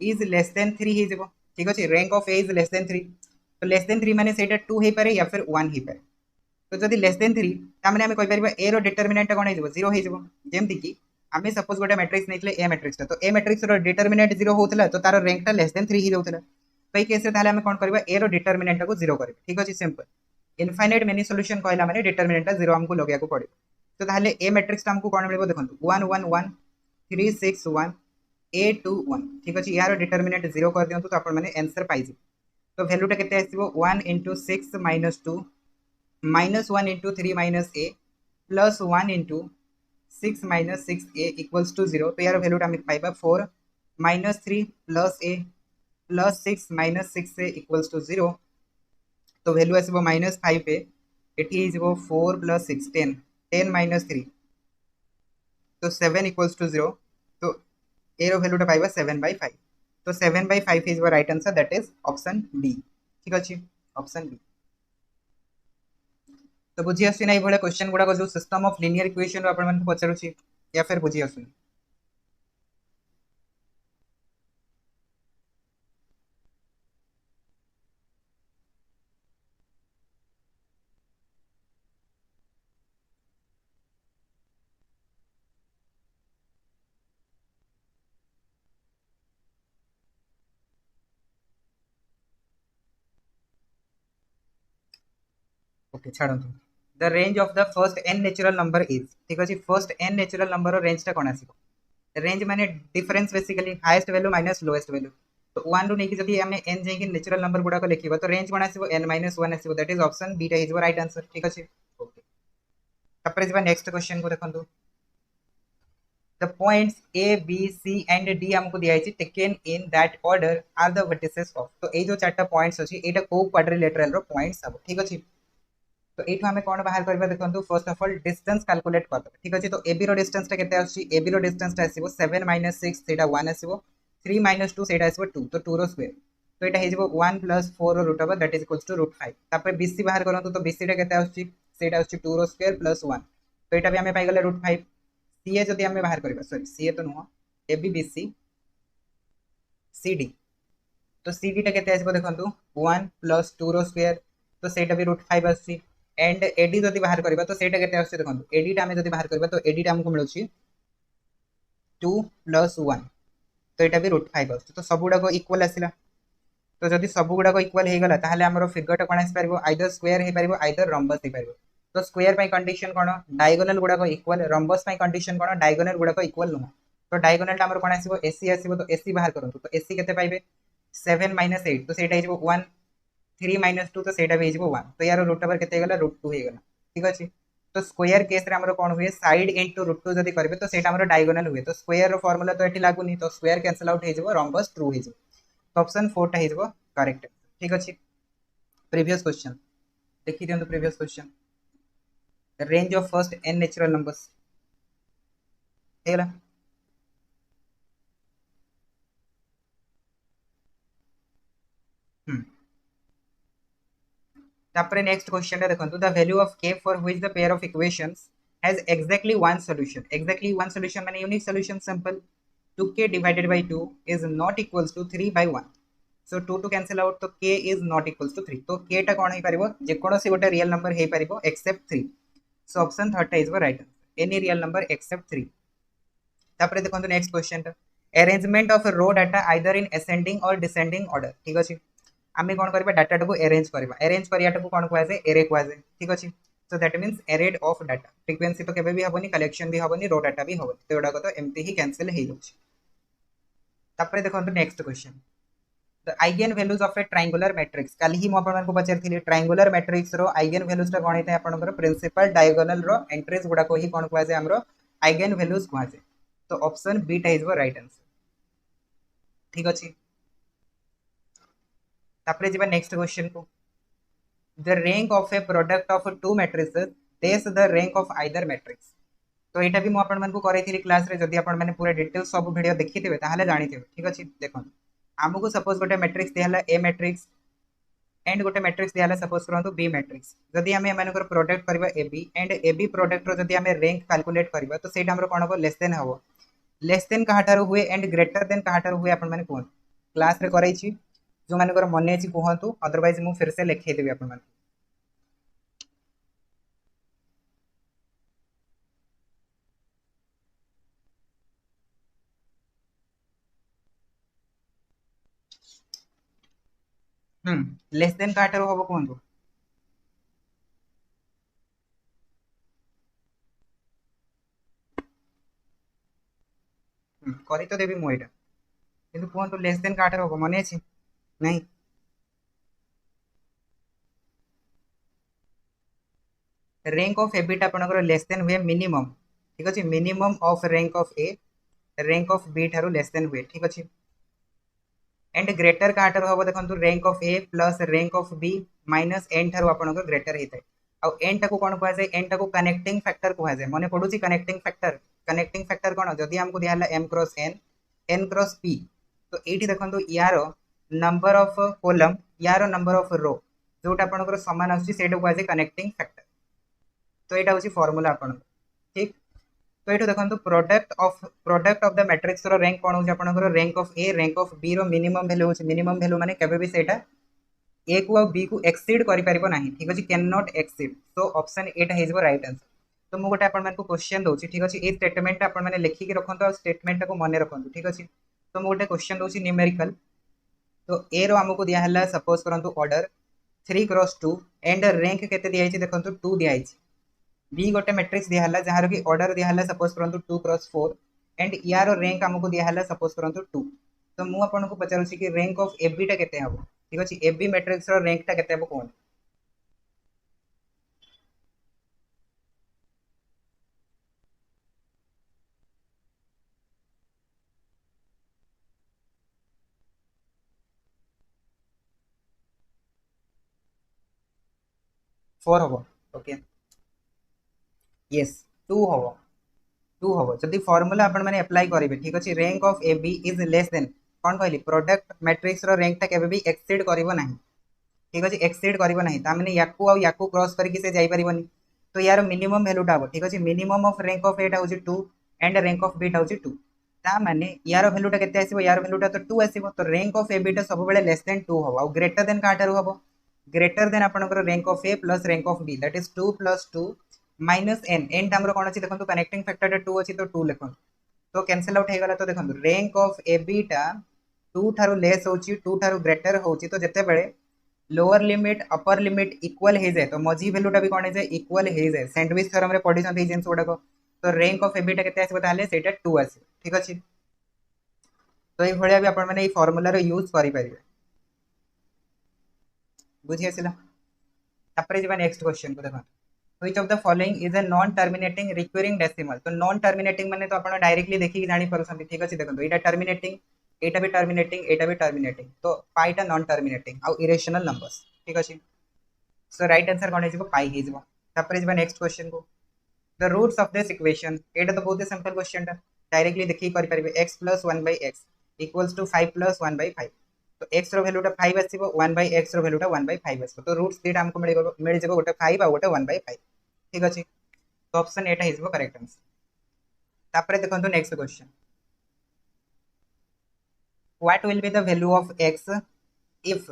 is less than 3 ही जेबो। ठीक अछि। rank of a is less than 3 तो less than 3 माने सेटा 2 हे पारे या फिर 1 हे पारे। तो जदि less than 3 ता माने हम कहि परबा a रो डिटरमिनेंट कोन हे जेबो 0 हे जेबो। जेमति कि आमे सपोज गोटे मैट्रिक्स नेतले ए मैट्रिक्स तो ए मैट्रिक्स रो डिटरमिनेंट 0 होतला तो तारो रैंक ता लेस देन 3 ही रहउतला। पई केस रे ताले हम कोन करबा ए रो डिटरमिनेंट को 0 करबे। ठीक अछि। सिंपल इनफाइनाइट मेनी सॉल्यूशन कहला माने डिटरमिनेंट ता 0 हमको लगया को पड़े। तो ताले ए मैट्रिक्स हमको कोन मिलबो देखंतु 1 1 1 3 6 1 8 2 1। ठीक अछि। यार डिटरमिनेंट 0 कर दियंतु तो आपण माने आंसर पाइ जे। तो वैल्यू ता केते आसीबो 1 * 6 - 2 -1 * 3 - a plus 1 * 6 - 6a equals to 0 तो यार वैल्यू हम पाइबा 4 - 3 + a + 6 - 6a equals to 0 तो वैल्यू आसो -5 पे एटी हो 4 + 6 10 10 - 3 तो 7 = 0 तो ए रो वैल्यूटा पाइबा 7/5 तो 7/5 is right answer that is option B ठीक अच्छे ऑप्शन बी तो बुझी आसुना ये भाया क्वेश्चन गुड़ाक जो सिस्टम ऑफ लिनियर इक्वेशन आपको पचारूँ या फिर बुझी आसुनी ओके छाड़ू the range of the first n natural number is ठीक अच्छे फर्स्ट n नेचुरल नंबर रेंजटा कौन आसो रेंज माने difference basically highest value minus lowest value तो 1 रु नहीं जब आम n जाइए नेचुरल नंबर गुड़ाक लिखा तो रेंज कौन आसो n - 1 आसो दैट इज ऑप्शन बी टा राइट आंसर ठीक अच्छे ओके तापर जब नेक्स्ट क्वेश्चन को देखो the points A, B, C and D हमको दिया है taken in that order are the vertices of तो ये जो चारटा पॉइंट्स अछि एटा को क्वाड्रिलेटरल रो पॉइंट्स सब ठीक अछि तो एठु हमें कोन बाहर करबा देखंतु first of all distance calculate कर ठीक अछि तो AB रो डिस्टेंस ता केते आछि AB रो डिस्टेंस ता आसीबो 7 - 6 सेटा 1 आसीबो 3 - 2 सेटा आसीबो 2 तो 2 रो स्क्वायर तो एटा हेजिबो 1 + 4 रो root over that is equals to √5 तापर BC बाहर करंतु तो BC टा केते आछि सेटा आछि 2 रो स्क्वायर + 1 तो एटा भी हमें पाई गेले √5 सीए जदि आम बाहर करवा सॉरी सीए तो नुह A B B C C D तो सी डी टा केते आसीबो देखंतु 1 + 2 रो स्क्वायर तो सेटा भी √5 आसी एंड एडी जदि बाहर करबा तो सेटा केते आसी देखंतु एडी टा हम जदि बाहर करबा तो एडी टा हमको मिलुची 2 + 1 तो एटा भी √5 आसी तो सब गुडा इक्वल आसीला तो जदि सब गुडा इक्वल हे गला ताहले हमरो फिगर टा कोन आसी परबो आइदर स्क्वायर हे परबो आइदर रम्बस हे परबो तो स्क्वायर पाई कंडीशन कोन डायगोनल गुडा इक्वल रम्बस पाई कंडीशन कोन डायगोनल गुडा इक्वल नुह तो डायगोनल टा हमर कोन आसीबो एसी आसीबो तो एसी बाहर करंतु तो एसी केते पाइबे 7 - 8 तो सेटा हिजबो 1 3 - 2 तो सेटा भी हिजबो 1 तो यार रूट ओवर केते गेला √2 हे गला ठीक अछि तो स्क्वायर केस रे हमर कोन हुए साइड इनटू √2 जदि करबे तो सेटा हमर डायगोनल हुए तो स्क्वायर रो फार्मूला तो एठी लागुनी तो स्क्वायर कैंसिल आउट हिजबो रम्बस ट्रू हिजबो तो ऑप्शन 4 टा हिजबो करेक्ट ठीक अछि प्रीवियस क्वेश्चन देखि दियंतु previous question range of first n natural numbers हेला तापर नेक्स्ट क्वेश्चन देखंतु the value of k for which the pair of equations has exactly one solution माने unique solution simple 2k divided by 2 is not equals to 3/1 so 2 two cancel out तो k is not equals to 3 तो k टा कोन हे परिबो जे कोनोसी गोटे रियल नंबर हे परिबो except 3 so option 3 is the right answer any real number except 3 तापर देखंतु next question arrangement of raw data either in ascending और डिसेंडिंग ऑर्डर ठीक अछि आमे कोन करबा डाटा को अरेंज करबा अरेंज करियाटा को कोन कहै छै एरे कहै छै ठीक अछि so that means arrayed of data frequency तो केबे भी हबनी कलेक्शन भी हबनी रो डाटा भी हबनी तो एडा को तो एमती ही कैंसिल हे जाउछ तापर देखंतु next question the eigen values of a triangular matrix काली ही म आपन को पचारथिले ट्रायंगुलर मैट्रिक्स रो आइगन वैल्यूज टा कोन हेतै आपन को प्रिंसिपल डायगोनल रो एंट्रीज गुडा को ही कोन कहै छै हमरो आइगन वैल्यूज कहै छै तो ऑप्शन बी टा इज द राइट आंसर ठीक अछि तापर जेबा नेक्स्ट क्वेश्चन को the rank of a product of two matrices test the rank of either matrix तो एटा भी मु आपन मन को करैथिली क्लास रे जदी आपन माने पूरा डिटेल सब वीडियो देखिथिबे ताहाले जानिथिबे ठीक अछि देखन हमको सपोज गोटे मैट्रिक्स दिहला ए मैट्रिक्स एंड गोटे मैट्रिक्स दिहला सपोज करंतु बी मैट्रिक्स जदी हमें मानकर प्रोडक्ट करबा एबी एंड एबी प्रोडक्ट रो जदी हमें रैंक कैलकुलेट करबा तो सेटा हमरो कोन हो लेस देन कहाटारो हुए एंड ग्रेटर देन कहाटारो हुए आपन माने कोन क्लास रे करै छी जो मानकर मने अछि कहंतु अदरवाइज मु फिर से लिखै देबी आपन माने लेस देन कहाटारो होबो कहंतु करी तो देबी मु एटा किंतु कहंतु लेस देन कहाटारो होबो मने अछि नहीं रैंक ऑफ ए बीटा आपनकर लेस देन हुए मिनिमम ठीक अछि minimum of rank of A rank of B ठारो लेस देन हुए ठीक अछि एंड ग्रेटर कहाटर होबो देखंतु rank of A plus rank of B minus n ठारू आपनकर ग्रेटर होता है आउ एन टाको कौन कह जाए एन टाको कनेक्टिंग फैक्टर कह जाए मन पड़ू कनेक्टिंग फैक्टर कौन जदि हमको दिया M cross N cross P तो ये देखो यार नंबर ऑफ कॉलम यार नंबर ऑफ रो जोटा आपनकर समान आछी सेटा कह जाए कनेक्टिंग फैक्टर तो यहाँ हूँ फॉर्मूला आपन ठीक तो ये देखो product of the matrix rank कौन हो rank of A rank of B रो मिनिमम वैल्यू हो मिनिमम वैल्यू माने केबे भी सेटा ए को आ बी को एक्सीड करि परिबो नाही ठीक अछि can not exceed so option एटा हे जबो राइट आंसर तो मु गोटे आपन को क्वेश्चन दोछि ठीक अछि ए स्टेटमेंट आपन माने लिखि के रखंतो और स्टेटमेंट को मने रखंतो ठीक अछि तो मु गोटे क्वेश्चन दोछि न्यूमेरिकल तो ए रो हमको दिया हला सपोज करंतु ऑर्डर 3 क्रॉस 2 एंड रैंक केते दिया छि देखंतु 2 दिया छि बी गोटे मैट्रिक्स दिया हला जहार की ऑर्डर दिया हला सपोज करंतु 2 क्रॉस 4 एंड यार रैंक हमको दिया हला सपोज करंतु 2 तो मु आपन को पचारुछि कि रैंक ऑफ एबी टा केते हबो ठीक अछि एबी मैट्रिक्स रो रैंक टा केते हबो कोन 4 हबो ओके यस 2 हबो 2 हबो जदि फार्मूला आपण माने अप्लाई करिवे ठीक अछि rank of A B is less than कोन कहली प्रोडक्ट मैट्रिक्स रो रैंक ता केबे भी एक्सीड करिवो नाही ठीक अछि एक्सीड करिवो नाही ता माने याकू क्रॉस करके से जाई परिवनी तो यार मिनिमम वैल्यू टा हो ठीक अछि मिनिमम ऑफ रैंक ऑफ ए टा होछि 2 एंड रैंक ऑफ बी टा होछि 2 ता माने यार वैल्यू टा केते आसीबो यार वैल्यू टा तो 2 आसीबो तो रैंक ऑफ ए बी टा सब बेले लेस देन 2 हो और ग्रेटर देन काटारू हबो ग्रेटर देन आपनकर rank of A plus rank of B that is 2 plus 2 minus N N टा हमरो कोन अछि देखंतु कनेक्टिंग फैक्टर 2 अछि तो 2 लिखन तो कैंसिल आउट हे गला तो देखंतु रैंक ऑफ ए बी टा 2 थारू लेस होछि 2 थारू ग्रेटर होछि तो जते बेले lower limit upper limit equal हे जाए तो मझी वैल्यू टा भी कोन हे जाए इक्वल हे जाए सैंडविच थ्योरम रे पढी छथि जेंस गुडा को तो रैंक ऑफ ए बी टा केते आसीबो ताले सेटा 2 आसी ठीक अछि तो ये भलिया भी आपण माने ई फार्मूला रो यूज करि परिबे बुझि आसिला तापरे जेबा नेक्स्ट क्वेश्चन को देखा which of the following is a non terminating recurring decimal तो नॉन टर्मिनेटिंग माने तो आपण डायरेक्टली देखि जानि परछन ठीक अछि देखंतु एटा टर्मिनेटिंग एटा भी टर्मिनेटिंग तो पाई टा नॉन टर्मिनेटिंग आ इरेशनल नंबर्स ठीक अछि सो राइट आंसर कोन हेजिबो पाई हेजिबो तापरे जेबा नेक्स्ट क्वेश्चन को the roots of this equation एटा तो बहुत ही सिंपल क्वेश्चन टा डायरेक्टली देखि करि परिबे x + 1/x इक्वल्स टू 5 + 1/5 तो x रो वैल्यू टा 5 आसीबो 1/x रो वैल्यू टा 1/5 आसीबो तो रूट्स देटा हमको मिल जेबो गोटे 5 आ गोटे 1/5 ठीक अछि तो ऑप्शन एटा हेजिबो करेक्ट आंसर तापरे देखंतु next question what will be the value of x if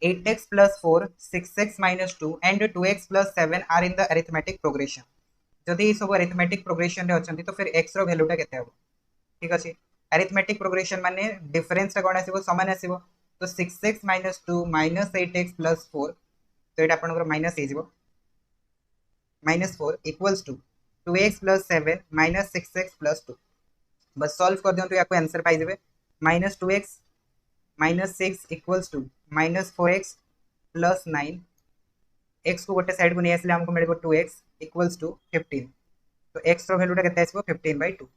8x plus 4 6x minus 2 and 2x plus 7 are in the arithmetic progression जदि सब अरिथमेटिक प्रोग्रेशन रे अछंती तो फिर x रो वैल्यू टा केते हबो ठीक अछि अरिथमेटिक प्रोग्रेशन माने डिफरेंस टा कोन आसीबो समान आसीबो तो 6x minus 2 minus 8x plus 4 तो एटा आपनकर माइनस हे जिवो -4 equals to 2x plus 7 minus 6x plus 2 बस सॉल्व कर दियंतु याको आंसर पाइ जेबे -2x -6 equals to -4x plus 9 x को गोटे साइड को नहीं आसले हमको मिलबो 2x equals to 15 तो x रो वैल्यू टा केते आसीबो 15/2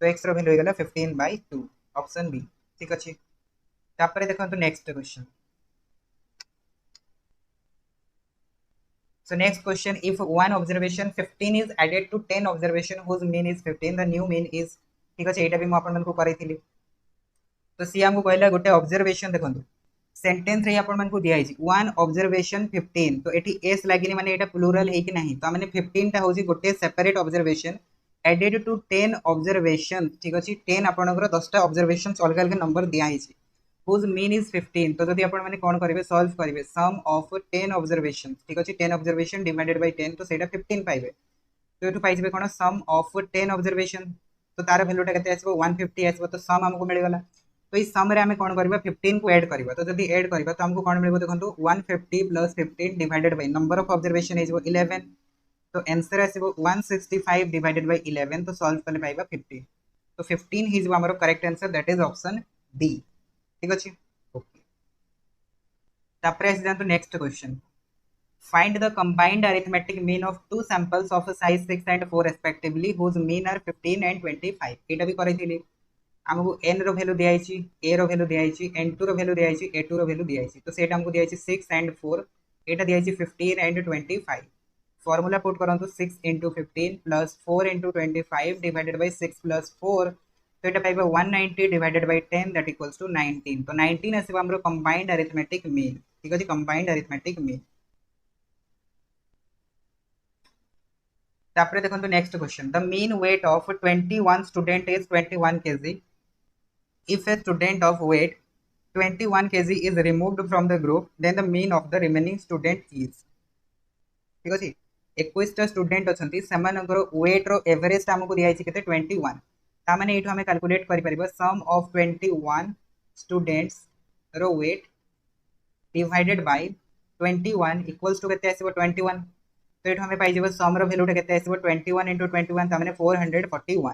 तो x रो वैल्यू होइगला 15/2 ऑप्शन बी ठीक अछि तापरे देखंतु next question so next question if one observation 15 is added to 10 observation whose mean is 15 the new mean is ठीक अछि एटा भी म आपन मन को करैथिली तो सी हमको कहला गोटे ऑब्जर्वेशन देखंतु सेंटेंस रे आपन मन को दिया है वन ऑब्जर्वेशन 15 तो एटी एस लागिनी माने एटा प्लूरल है कि नहीं तो माने 15 टा होजी गोटे separate observation added to 10 observation ठीक अछि 10 आपनकर 10 टा ऑब्जर्वेशन अलग अलग नंबर दिया है whose mean is 15 तो जदि आपण माने कोन करिवे सॉल्व करिवे सम ऑफ 10 ऑब्जर्वेशन ठीक अछि 10 ऑब्जर्वेशन डिवाइडेड बाय 10 तो सेटा 15 पाइबे तो एटु पाइ जेबे कोन सम ऑफ 10 ऑब्जर्वेशन तो तार वैल्यू टा केते आसीबो 150 आसीबो तो सम हमको मिल गला तो इस सम रे हमें कोन करबा 15 को ऐड करबा तो जदि ऐड करबा तो हमको कोन मिलबो देखंतु 150 + 15 divided by number of observation is 11 तो आंसर आसीबो 165 डिवाइडेड बाय 11 तो सॉल्व करले पाइबा 50 तो 15 हिज हमरो correct answer that is option D ठीक अछि ओके तापरे आसी जानतो next question find the combined arithmetic mean of two samples of size 6 and 4 respectively whose mean are 15 and 25 एटा भी करैथिली हमको n रो वैल्यू दिया है a रो वैल्यू दिया है n2 रो वैल्यू दिया है a2 रो वैल्यू दिया है तो सेट हमको दिया है 6 and 4 एटा दिया 15 एंड 25 फॉर्मूला पुट करंतु 6 into 15 plus 4 into 25 divided by 6 plus 4 तो ये पाइबा 190 divided by 10 that equals to 19 तो 19 आसीबा हमरो कंबाइंड अरिथमेटिक मीन ठीक अछि कंबाइंड अरिथमेटिक मीन तापरे देखंतु next question the mean weight of 21 student is 21 kg if a student of weight 21 kg is removed from the group then the mean of the remaining student is ठीक अछि 21 टा स्टूडेंट अछंती सेमानकर वेट रो एवरेज हमकु दिया छि केते 21 ता माने एठो हमें कैलकुलेट करि परिबो सम ऑफ 21 स्टूडेंट्स रो weight divided by 21 equals to केते आसीबो 21 तो एठो हमें पाइ जेबो सम रो वैल्यू केते आसीबो 21 21 ता माने 441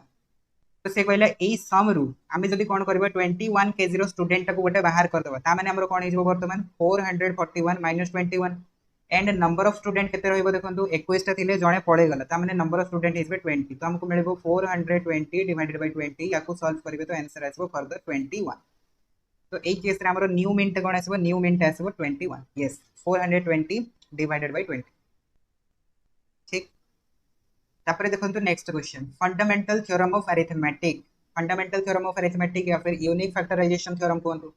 तो से कहला एई सम रु आमे जदी कोन करबा 21 केजी रो स्टूडेंट को गोटे बाहर कर देबा ता माने हमरो कोन हिजबो वर्तमान 441 21 एंड नंबर ऑफ स्टूडेंट केते रहइबो देखंतु 21 टा थिले जणे पळे गला ता माने नंबर ऑफ स्टूडेंट इज 20 तो हमको मिलबो 420 डिवाइडेड बाय 20 याको सॉल्व करबे तो आंसर आसीबो फर्दर 21 तो एई केस रे हमरो न्यू मिनट कोन आसीबो न्यू मिनट आसीबो 21 यस 420 डिवाइडेड बाय 20 ठीक तापरे देखंतु next question fundamental theorem of arithmetic fundamental theorem of arithmetic या फिर यूनिक फैक्टराइजेशन थ्योरम कोंतु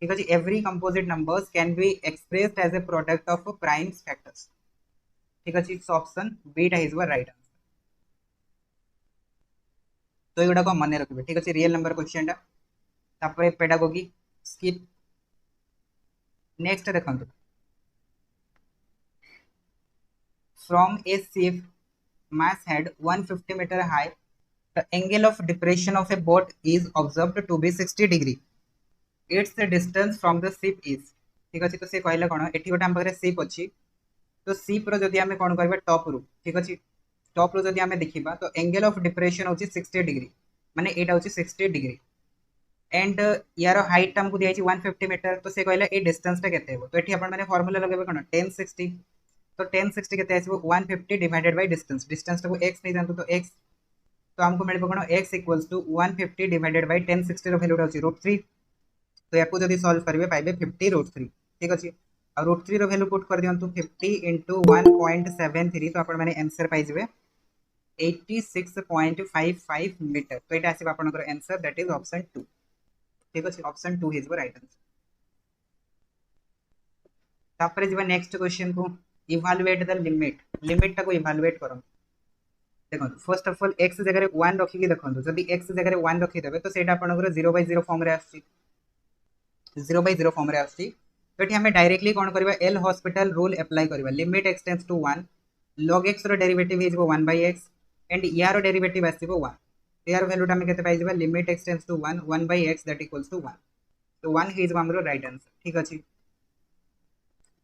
ठीक है every composite numbers can be expressed as a product of primes factors ठीक है ऑप्शन बी टा इज राइट आंसर तो एगुड़ा को मन रखिए ठीक है रियल नंबर क्वेश्चन टा तापरे पेडागोगी स्किप नेक्स्ट देखंतु from A ship mass head 150 meter high the angle of depression of a boat is observed to be 60 degree its the distance from the ship is ठीक अछि तो से कहले कोन एठी गोटे हम पाखरे शिप अछि तो शिप रो जदी हमें कोन करबा टॉप रू ठीक अछि टॉप रो जदी हमें देखिबा तो एंगल ऑफ डिप्रेशन होछि 60 डिग्री माने एटा होछि 60 डिग्री एंड यार हाइट हमको दिया 150 मीटर तो से कहले ए डिस्टेंस टा केते हो तो एठी अपन माने फार्मूला लगेबे कोन 1060 तो 1060 केते आसीबो 150 डिवाइडेड बाय डिस्टेंस डिस्टेंस को x नै जानतो तो x तो हमको मिलबो कोन x equals to 150 divided by 1060 रो वैल्यू होछि √3 तो याको जदी सॉल्व करबे पाइबे 50 √3 ठीक अछि और √3 रो वैल्यू पुट कर दियंतु 50 1.73 तो अपन माने आंसर पाइ जेबे 86.55 मीटर तो एटा आसीबा आपनकर आंसर दैट इज ऑप्शन 2 ठीक अछि ऑप्शन 2 इज राइट आंसर तापरे जेबा नेक्स्ट क्वेश्चन को इवैल्यूएट द लिमिट लिमिट को इवैल्यूएट करो देखो फर्स्ट ऑफ ऑल x जगह 1 रखी कि देखो जदी x जगह 1 रखी देबे तो सेटा आपनकर 0/0 फॉर्म रे आछि 0/0 फॉर्म रे आछि तो एठी हमें डायरेक्टली कोन करबा एल हॉस्पिटल रूल अप्लाई करबा limit x tends to 1 log x रो डेरिवेटिव इज 1/x एंड यार डेरिवेटिव आसीबो 1 यार वैल्यू टा हमें केते पाइ जेबा limit x tends to 1 1/x that equals to 1 तो 1 इज हमरो राइट आंसर ठीक अछि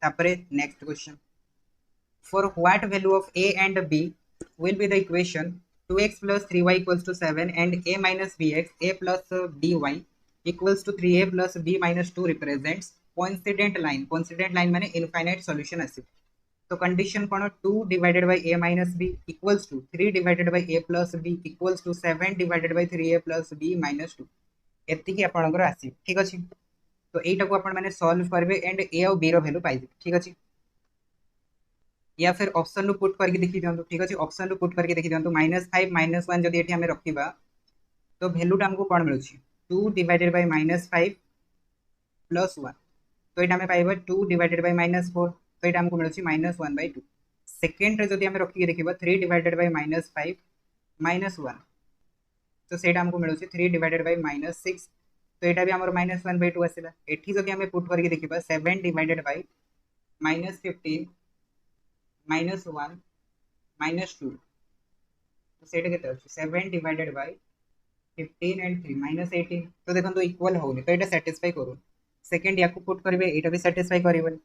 तापरे next question for what value of a and b will be the equation 2x plus 3y equals to 7 and a minus bx a plus by equals to 3a plus b minus 2 represents coincident line माने infinite solution आसी तो condition cone 2 divided by a minus b equals to 3 divided by a plus b equals to 7 divided by 3a plus b minus 2 एति की आपनकर आसी ठीक अछि तो एटा को आपण माने सॉल्व करबे एंड a और b रो वैल्यू पाइबे ठीक अछि या फिर ऑप्शन नु पुट करके देखि दियंतु ठीक अछि ऑप्शन नु पुट करके देखि दियंतु -5 -1 जदी एठी हमें रखिबा तो वैल्यू टा हमको कोन मिलुछि 2 डिवाइडेड बाय -5 प्लस 1 तो एटा हमें पाइबा 2 डिवाइडेड बाय -4 तो एटा हमको मिलुछि -1/2 सेकंड रे जदी हमें रखि के देखिबा 3 डिवाइडेड बाय -5 -1 तो सेटा हमको मिलुछि 3 डिवाइडेड बाय -6 तो एटा भी हमर -1/2 आसिला एठी जदी हमें पुट करके देखिबा 7 डिवाइडेड बाय -15 -1 -2 तो सेटा केते अछि 7 डिवाइडेड बाय 15 एंड 3 -18 तो देखन तो इक्वल होनी तो एटा सैटिस्फाई करू सेकंड याको पुट करबे एटा भी सैटिस्फाई करिवल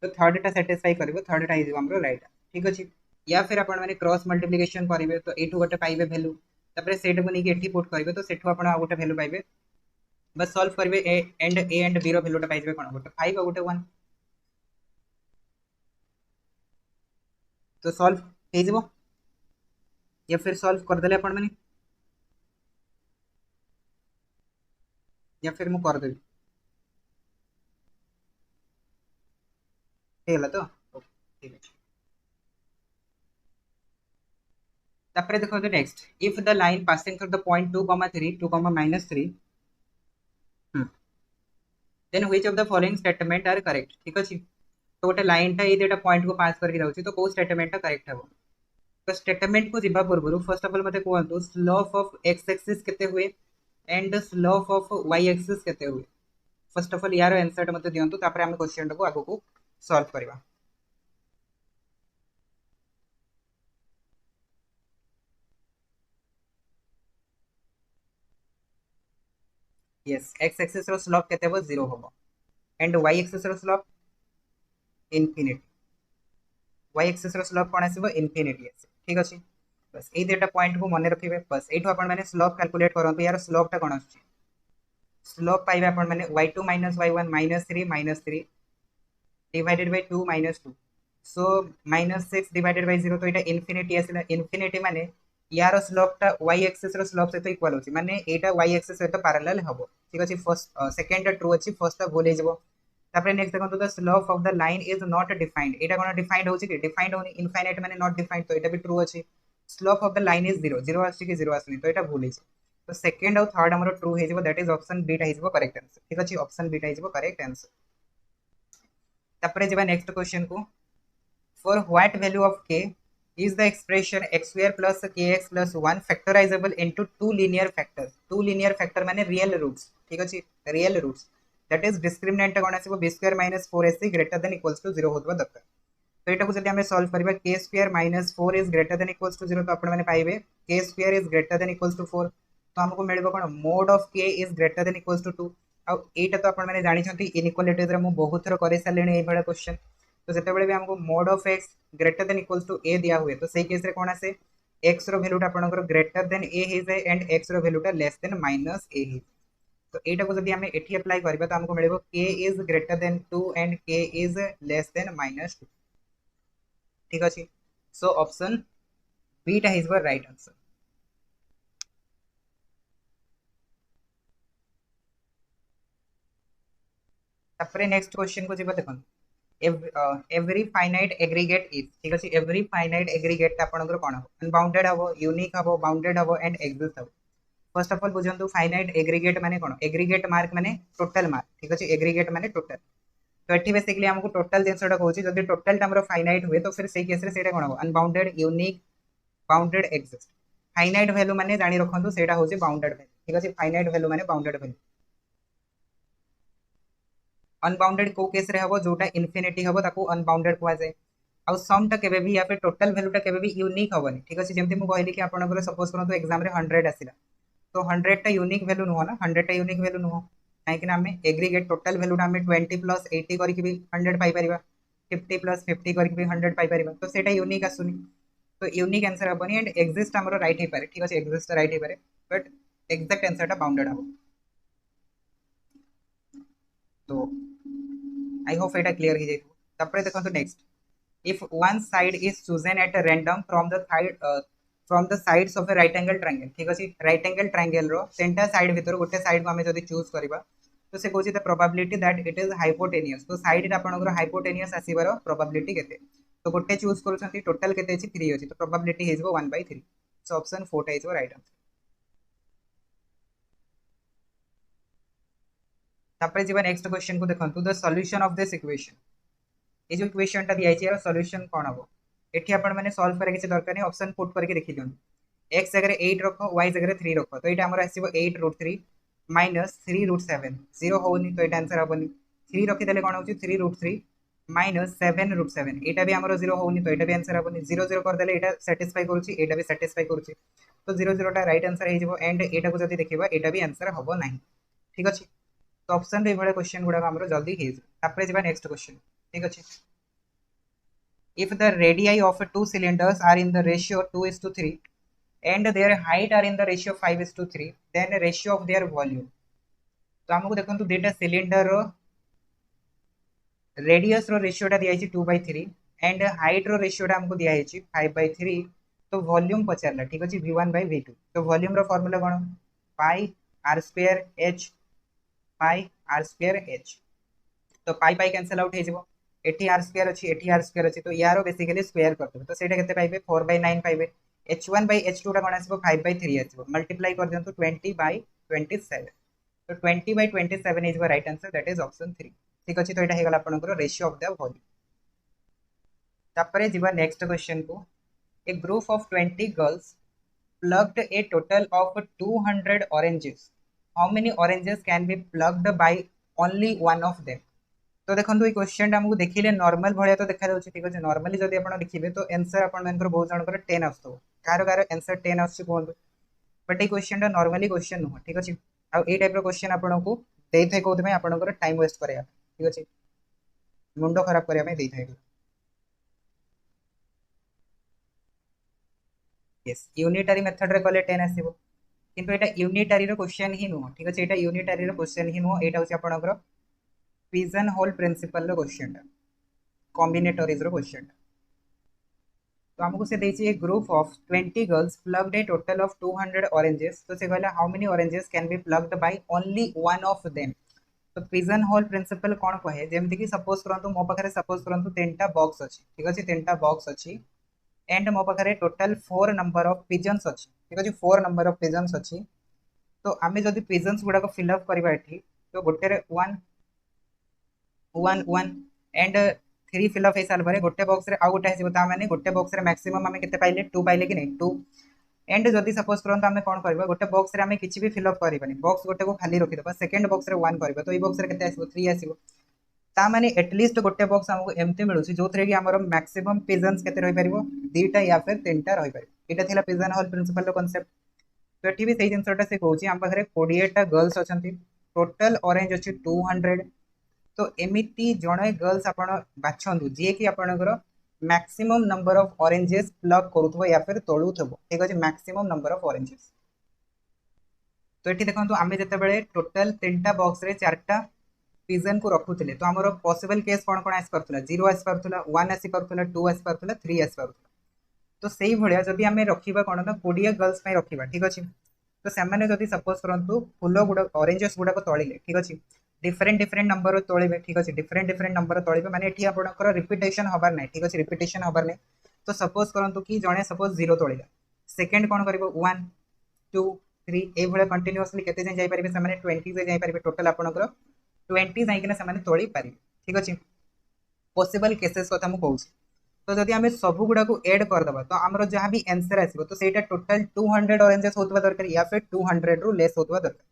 तो थर्ड टा सैटिस्फाई करबे थर्ड टा इज हमरो राइट ठीक अछि या फिर आपण माने क्रॉस मल्टीप्लिकेशन करिवे तो एठु गोटे पाइबे वैल्यू तबरे सेट को नेकी एठी पुट करिवे तो सेठु आपण आ गोटे वैल्यू पाइबे बस सॉल्व करबे ए एंड बी रो वैल्यू टा पाइबे कोन गोटे 5 और गोटे 1 तो सॉल्व हे जबो या फिर सॉल्व कर देले आपण माने या फिर मु कर देबी हेला तो ठीक है तापर देखो तो next if the line passing through the point 2,3 2,-3 then which of the following statement are correct ठीक अछि तो गोटे लाइन टा ये दुटा पॉइंट को पास करके जाउची तो को स्टेटमेंट टा करेक्ट हबो तो स्टेटमेंट को जिबा पूर्व फर्स्ट ऑफ ऑल मते कहंतु स्लोप ऑफ एक्स एक्सिस केते हुए and slope of Y axis केते हुए फर्स्ट ऑफ ऑल यार आंसर मते दियंतु तापर हम क्वेश्चन को आगो को सॉल्व करबा यस एक्स एक्सिस रो स्लोप केते हो 0 होबो एंड वाई एक्सिस रो स्लोप इनफिनिटी वाई एक्सिस रो स्लोप कोन आसीबो इनफिनिटी आसी ठीक अछि बस ए डेटा पॉइंट को मन रखिबे बस एठो आपण माने स्लोप कैलकुलेट करंतु यार स्लोप टा कोन आछि स्लोप पाइबे आपण माने y2 - y1 -3 -3 divided by 2 -2 so -6 divided by 0 तो एटा इनफिनिटी आसीला इनफिनिटी माने यार स्लोप टा y एक्सिस रो स्लोप से तो इक्वल होची माने एटा y एक्सिस से तो पैरेलल हबो ठीक अछि फर्स्ट सेकंड ट्रू अछि फर्स्ट टा भूल जेबो तापर नेक्स्ट देखो the slope of the line is not defined Etah cone defined होची कि डिफाइंड होनी इनफाइनाइट माने नॉट डिफाइंड तो एटा भी ट्रू अछि slope of the line is 0 0 आछि कि 0 आसनी तो एटा भूल अछि तो सेकंड और थर्ड हमरो ट्रू हे जेबो दैट इज ऑप्शन बी टा हिजबो करेक्ट आंसर ठीक अछि ऑप्शन बी टा हिजबो करेक्ट आंसर तापर जेबा नेक्स्ट क्वेश्चन को for what value of k is the expression x square plus kx plus 1 factorizable into two linear factor माने real roots ठीक अछि real roots that is discriminant cone आसीबो b square minus 4ac greater than equals to 0 होतबा दरकार तो एटा को जदि हमें सॉल्व करबा k square minus 4 is greater than equals to 0 तो आपण माने पाइबे k square is greater than equals to 4 तो हमको मिलबो कोन mod of k is greater than equals to 2 आ एटा तो आपण माने जानि छथि इनइक्वालिटीज रे मु बहुत थर करे सालेनी ए बडा क्वेश्चन तो जते बेले भी हमको mod of x greater than equals to a दिया हुए तो सही केस रे कोन आसे x रो वैल्यू टा आपनकर greater than a हे जाय एंड x रो वैल्यू टा less than minus a हे तो एटा को जदि हमें एठी अप्लाई करबा तो हमको मिलबो k is greater than 2 and k is less than minus 2 ठीक अछि सो ऑप्शन बी टा इज द राइट आंसर तापर नेक्स्ट क्वेश्चन को जेबा देखन एवरी फाइनाइट एग्रीगेट इज ठीक अछि एवरी फाइनाइट एग्रीगेट आपनकर कोन हो अनबाउंडेड हबो यूनिक हबो बाउंडेड हबो एंड एग्जिस्ट हबो फर्स्ट ऑफ ऑल बुझंतु फाइनाइट एग्रीगेट माने कोन एग्रीगेट मार्क माने टोटल मार्क ठीक अछि एग्रीगेट माने टोटल तो एठी बेसिकली हमको टोटल जिंसटा कहूची जदि टोटल हमरो फाइनाइट हुए तो फिर सही केस रे सेटा कोन हो unbounded unique bounded exist finite value माने जानि रखंतु सेटा होची बाउंडेड वैल्यू ठीक अछि फाइनाइट वैल्यू माने बाउंडेड वैल्यू अनबाउंडेड को केस रे हबो जोटा इनफिनिटी हबो ताको अनबाउंडेड कुआ जाय आ सम टा केबे भी या फिर टोटल वैल्यू टा केबे भी यूनिक हबनी ठीक अछि जेमति मु कहली कि आपनकर सपोज करंतु एग्जाम रे 100 आसिला तो 100 टा यूनिक वैल्यू नुहो ना 100 टा यूनिक वैल्यू नुहो काहे कि हमें एग्रीगेट टोटल वैल्यू हमें 20 प्लस 80 करके भी 100 पाई परिबा 50 प्लस 50 करके भी 100 पाई परिबा तो सेटा यूनिक आसुनी तो यूनिक आंसर हबनी एंड एग्जिस्ट हमरो राइट हे पारे ठीक अछि एग्जिस्ट राइट हे पारे बट एग्जैक्ट आंसर टा बाउंडेड हबो तो आई होप एटा क्लियर हो जाय तापर देखंतु next if one side is chosen at a random from the sides of a right angle triangle ठीक अछि right angle triangle रो सेंटर साइड भीतर गोटे साइड को हमें जदी चूज करबा तो से कहूची the probability that it is hypotenuse तो साइड आपनकर हाइपोटेनियस आसीबार प्रोबेबिलिटी केते तो गोटे चूज करूछंती टोटल केते अछि 3 अछि तो प्रोबेबिलिटी हेजबो 1/3 सो ऑप्शन 4 टा इज राइट आंसर तापर जीवा नेक्स्ट क्वेश्चन को देखंतु the solution of this equation ये जो इक्वेशन टा दिया यार सॉल्यूशन कोन हबो एठी आपण माने सॉल्व करे किछ दरकार नै ऑप्शन पुट करके देखि दियन x जगह 8 रखो y जगह 3 रखो तो एटा हमर आसीबो 8√3 माइनस 3√7 0 होनी तो एटा आंसर हबनी 3 रखि देले कोन होची 3√3 माइनस 7√7 एटा भी हमर 0 होनी तो एटा भी आंसर हबनी 0 0 कर देले एटा सैटिस्फाई करूची एटा भी सैटिस्फाई करूची तो 0 0 टा राइट आंसर हे जेबो एंड एटा को जदी देखिबा एटा भी आंसर हबो नाही ठीक अछि तो ऑप्शन रे बडा क्वेश्चन गुडा हमरो जल्दी हे तापर जेबा नेक्स्ट क्वेश्चन ठीक अछि if the radii of two cylinders are in the ratio 2:3 and their height are in the ratio 5:3 then ratio of their volume तो हमको देखंतु डेटा सिलिंडर रो रेडियस रो रेशियो टा दिया छि 2/3 एंड हाइट रो रेशियो टा हमको दिया छि 5/3 तो वॉल्यूम पचारला ठीक अछि v1/v2 तो वॉल्यूम रो फार्मूला कोन पाई r2h पाई r2h तो पाई पाई कैंसिल आउट हे जेबो एटी आर स्क्वायर अच्छी एटी आर स्क्वायर अच्छी तो यार बेसिकली स्क्वायर करदेवे तो सेटा केते पाइबे 4/9 पाइबे h1/h2 टा कोन आसीबो 5/3 आसीबो मल्टीप्लाई कर दियंतु 20/27 तो 20/27 is the right answer that is option 3 ठीक अछि तो एटा हे गला आपनकर रेशियो ऑफ द वॉल्यूम तापरे जीवा नेक्स्ट क्वेश्चन को a group of 20 girls plucked a total of 200 oranges how many oranges can be plucked by only one of them तो देखो ये क्वेश्चन आमको देखिले नॉर्मल भाया तो देखा जाଉଛି ठीक अछि नॉर्मली जदि आपण देखिबे तो आंसर आपण मानकर बहुत जनकर 10 आसतो कार कार आंसर 10 आसी कोन बट ये क्वेश्चन टा नॉर्मली क्वेश्चन नो ठीक अछि आ ए टाइप रो क्वेश्चन आपण को देई थाई कोथि में आपणकर टाइम वेस्ट करया ठीक अछि मुंडो खराब करया में देई थाई यस यूनिटरी मेथड रे कले 10 आसीबो किंतु एटा यूनिटरी रो क्वेश्चन ही नो ठीक अछि एटा यूनिटरी रो क्वेश्चन ही नो एटा होछि आपणकर पिजन होल प्रिंसिपल रो क्वेश्चन टा कॉम्बिनेटरीज रो क्वेश्चन तो हमको से देछि a group of 20 girls plucked a total of 200 oranges तो से कहला how many oranges can be plucked by only one of them तो पिजन होल प्रिंसिपल कोन कहे जेमति कि सपोज करंतु मो पाखरे सपोज करंतु 10टा बॉक्स अछि ठीक अछि 10टा बॉक्स अछि एंड मो पाखरे टोटल 4 नंबर ऑफ पिजन्स अछि ठीक अछि 4 नंबर ऑफ पिजन्स अछि तो आमे जदि पिजन्स गुडा को फिल अप करबा एठी तो गोटे रे 1 1 1 एंड 3 फिल अप हे साल बारे गोटे बॉक्स रे आ गोटे हेजिबो ता माने गोटे बॉक्स रे मैक्सिमम हमें केते पाइले 2 पाइले कि नहीं 2 एंड जदि सपोज करंत हमें कोन करबा गोटे बॉक्स रे हमें किछि भी फिल अप करबानी बॉक्स गोटे को खाली रखि देबा सेकंड बॉक्स रे 1 करबा तो ई बॉक्स रे केते आसीबो 3 आसीबो ता माने एटलीस्ट गोटे बॉक्स हमको एमते मिलुछि जोथरे कि हमर मैक्सिमम पिजन्स केते रहि परिबो दीटा या फिर तीनटा रहि परिबो एटा थिला पिजन होल प्रिंसिपल रो कांसेप्ट तो एठी भी सही जिंसटा से कहूछि हम पाखरे 28 टा गर्ल्स अछंती टोटल ऑरेंज अछि 200 तो एमिति जणे गर्ल्स आपण बाछंदु जे कि आपणकर maximum number of oranges pluck करूथबो या फिर तोळुथबो ठीक अछि मैक्सिमम नंबर ऑफ ऑरेंजेस तो एठी देखंतु आमे जते बेले टोटल तीनटा बॉक्स रे चारटा पिजन को रखुथिले तो हमरो पॉसिबल केस कोन कोन आस परथुला 0 आस परथुला 1 आस परथुला 2 आस परथुला 3 आस परथुला तो सेही भलिया जदि आमे रखिबा कोन ना 20 गर्ल्स पय रखिबा ठीक अछि तो सेमाने जदि सपोज करंतु फुलो गुडा ऑरेंजेस गुडा को तोळिले ठीक अछि डिफरेंट डिफरेंट नंबर तोळिबे ठीक अछि डिफरेंट डिफरेंट नंबर तोळिबे माने एठी आपनकर रिपीटेशन हबार नै ठीक अछि रिपीटेशन हबार नै तो सपोज करंतु कि जणे सपोज 0 तोळिला सेकंड कोन करबो 1 2 3 ए भले कंटीन्यूअसली केते जाय जाय परिबे सेमाने 20 से जाय परिबे टोटल आपनकर 20 जाय किना सेमाने तोळी पारिबे ठीक अछि पॉसिबल केसेस कथा मु कहूछि तो जदि हमें सब गुडा को ऐड कर दबा तो हमरो जहां भी आंसर आसीबो तो सेटा टोटल 200 ऑरेंजेस होतबा दरकार या फिर 200 रु लेस होतबा दरकार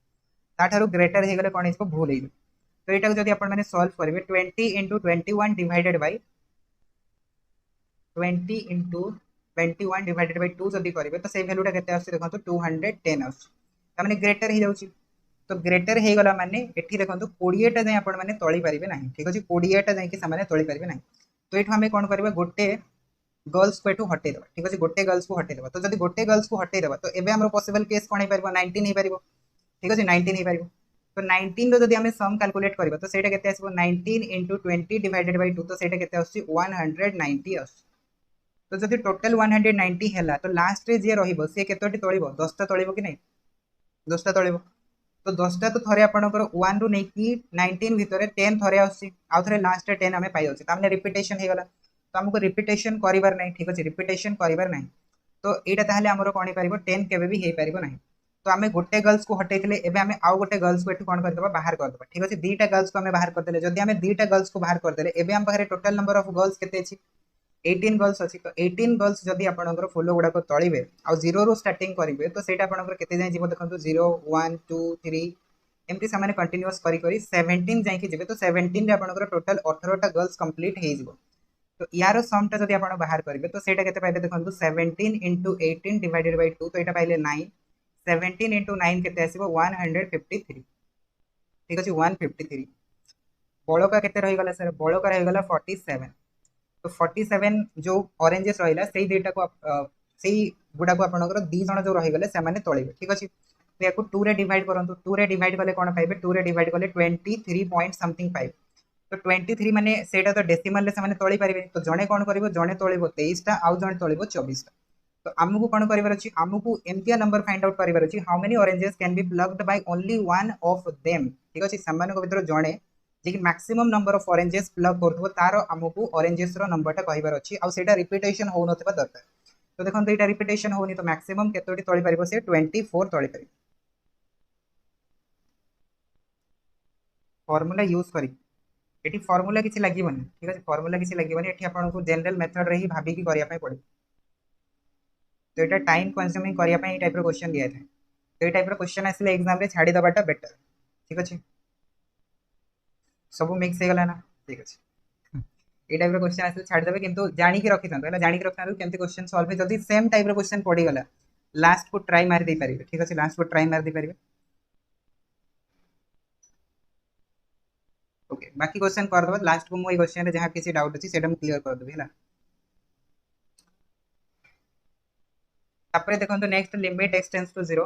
ताठारु ग्रेटर हे गले कोन इसको भूल हे तो एटा को जदि आपण माने सॉल्व करिवे 20 into 21 divided by 20 into 21 divided by 2 जदि करिवे तो से वैल्यूटा केते आसी देखंतु 210 आसी माने ग्रेटर हे जाउची तो ग्रेटर हे गला माने एठी देखंतु 20 टा जाय आपण माने तोळी परिबे नाही ठीक अछि 20 टा जाय कि सामाने तोळी परिबे नाही तो एठु हमें कोन करबा गोटे गर्ल्स को एठु हटे देबा ठीक अछि गोटे गर्ल्स को हटे देबा तो जदि गोटे गर्ल्स को हटे देबा तो एबे हमरो पॉसिबल केस कोन हे परबो 19 हे परबो ठीक अछि 19 हे परबो तो 19 रो जदि हमें सम कैलकुलेट करबा तो सेटा केते आसीबो 19 into 20 डिवाइडेड बाय 2 तो सेटा केते आसी 190 आसी तो जदि टोटल 190 हैला तो लास्ट रे जे रहिबो से केतोटी तोळिबो 10 टा तोळिबो कि नै 10 टा तोळिबो तो 10 टा तो थरे आपनकर 1 रु नै कि 19 भितरे 10 थरे आसी आ थरे लास्ट रे 10 हमें पाइ जाउछि तामने रिपीटेशन हे गला तो हमको रिपीटेशन करिवार नै ठीक अछि रिपीटेशन करिवार नै तो एटा ताहले हमरो कोन हे परिबो 10 केबे भी हे परिबो नै तो आमे गोटे गर्ल्स को हटेथिले एबे आमे आउ गोटे गर्ल्स को एठु कोन कर देबा बाहर कर देबा ठीक अछि दीटा गर्ल्स को आमे बाहर कर देले जदि आमे दीटा गर्ल्स को बाहर कर देले एबे हम पाखरे टोटल नंबर ऑफ गर्ल्स केते अछि 18 गर्ल्स अछि तो 18 गर्ल्स जदि आपनकर फुलो गुडा को तळिबे आ 0 रो स्टार्टिंग करिवे तो सेटा आपनकर केते जाय जीवो देखंतु 0 1 2 3 एमती सामाने कंटीन्यूअस करी करी 17 जाय कि जेबे तो 17 रे आपनकर टोटल 18 टा गर्ल्स कंप्लीट हे जीवो तो यारो सम टा जदि आपण बाहर करिवे तो सेटा केते पाइबे देखंतु 17 into 18 डिवाइडेड बाय 2 तो एटा पाइले 9 17 into 9 केते आसीबो 153 ठीक अछि 153 बळका केते रहि गला सर बळका रहि गला 47 तो 47 जो ऑरेंजेस रहिला सेही डेटा को सेही गुडा को आपनकर दी जण जो रहि गले से माने तळिबे ठीक अछि तो याको 2 रे डिवाइड करंतु 2 रे डिवाइड कले कोन पाइबे 2 रे डिवाइड कले 23 पॉइंट समथिंग पाइबे तो 23 माने सेटा तो डेसिमल ले से माने तळी परिबे तो जणे कोन करिवो जणे तळिबो 23 टा आउ जणे तळिबो 24 टा तो हमकु कोन करिवार अछि हमकु एमतिया नंबर फाइंड आउट करिवार अछि how many oranges can be plucked by only one of them ठीक अछि समान को भीतर जणे जे maximum number of oranges pluck करथबो तार हमकु ऑरेंजेस रो नंबर टा कहबार अछि आ सेटा रिपीटेशन हो नथबा दरकार। तो देखो एटा रिपीटेशन होनी तो मैक्सिमम केतोटी तोଳି परिबो से 24 तोଳି परिबो। फार्मूला यूज करी एटी फार्मूला किछि लागिबनी ठीक अछि फार्मूला किछि लागिबनी एठी आपन को जनरल मेथड रे ही भाबी की करिया पय पड़े। तो एटा टाइम कंज्यूमिंग करिया पय टाइप रो क्वेश्चन दिया था तो ए टाइप रो क्वेश्चन आसिले एग्जाम रे छाडी दबाटा बेटर ठीक अछि सब मिक्स हे गला ना ठीक अछि ए टाइप रो क्वेश्चन आसिले छाडी देबे किंतु जानि की रखि थांतो जानि की रखि थांतो केमती क्वेश्चन सॉल्व हे जदी सेम टाइप रो क्वेश्चन पड़ी गला लास्ट को ट्राई मार दे परिबे ठीक अछि लास्ट को ट्राई मार दे परिबे। ओके बाकी क्वेश्चन कर दबा लास्ट को मो ए क्वेश्चन रे जहां किसी डाउट अछि सेटा हम क्लियर कर देबे हला। तापरे देखंतो next limit x tends to 0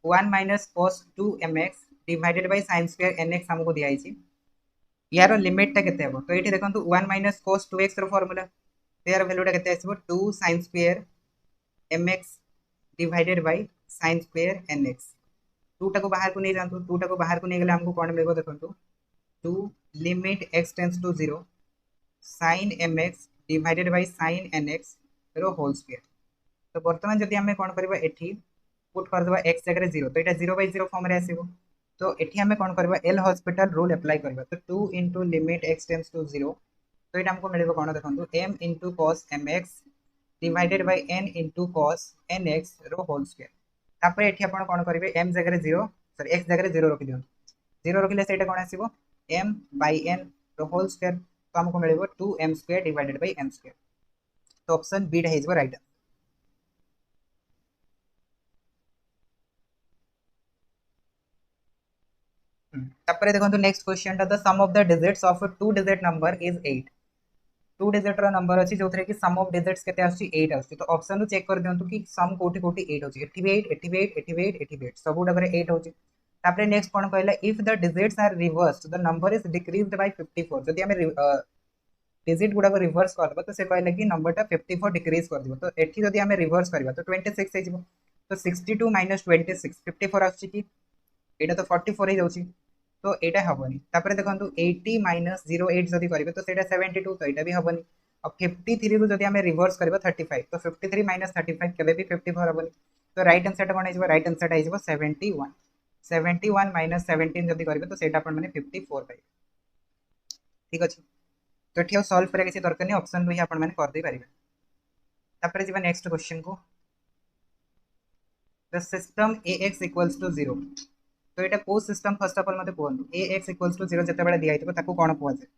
1 minus cos 2mx divided by sin square nx हमको दिया आइछि यार लिमिट टा केते हबो तो एठी देखंतो 1 माइनस cos 2x रो फार्मूला तो यार वैल्यू टा केते आसीबो 2 sin square mx divided by sin square nx 2 टा को बाहर को नहीं जानतो 2 टा को बाहर को नहीं गेले हमको कोन मिलबो देखंतो 2 limit x tends to 0 sin mx divided by sin nx रो होल स्क्वायर। तो वर्तमान जदि आमे कोन करबा एठी पुट कर देबा x जगह 0 तो एटा 0/0 फॉर्म रे आसीबो तो एठी आमे कोन करबा एल हॉस्पिटल रूल अप्लाई करबा तो 2 into limit x tends to 0 तो एटा हमको मिलबो कोन देखंतु m into cos mx divided by n into cos nx रो होल स्क्वायर। तापर एठी आपण कोन करबे m जगह 0 सॉरी x जगह 0 रखि दियौ 0 रखिले सेटा कोन आसीबो m by n रो होल स्क्वायर तो हमको मिलबो 2m square divided by m square. तो ऑप्शन बी ढाई राइट। तापर देखंतु next question the sum of the digits of a two digit number is 8 two digit रो नंबर अछि जोथरे कि सम ऑफ डिजिट्स केते आछि 8 आछि तो ऑप्शन नु चेक कर दियंतु कि सम कोठी कोठी 8 होछि 88 88 88 88 सब डबरे 8 होछि। तापर नेक्स्ट कोन कहला if the digits are reversed the number is decreased by 54 जदि हमें डिजिट गुडा को रिवर्स करबा तो से कहला कि नंबर टा 54 डिक्रीज कर दिबो तो एठी जदि हमें रिवर्स करबा तो 26 हे जिवो तो 62 माइनस 26 54 आछि कि एटा तो 44 हे जाउछि तो एटा हबनी। तापर देखंतु 80 माइनस 08 जदि करिवे तो सेटा 72 तो एटा भी हबनी अब 53 को जदि हमें रिवर्स करबा 35 तो 53 माइनस 35 केबे भी 54 हबनी तो राइट आंसर कोन आइबो राइट आंसर आइबो 71 71 माइनस 17 जदि करिवे तो सेटा अपन माने 54 पाइ ठीक अछि। तो एठी सॉल्व करे किसी दरकार नै ऑप्शन 2 ही अपन माने कर दे परिबे। तापर जीवा नेक्स्ट क्वेश्चन को the system ax equals to 0 तो एटा को सिस्टम फर्स्ट ऑफ ऑल मते कोन ax इक्वल्स टू 0 जते बेला दिया हितबो ताको कोन कोआ जाय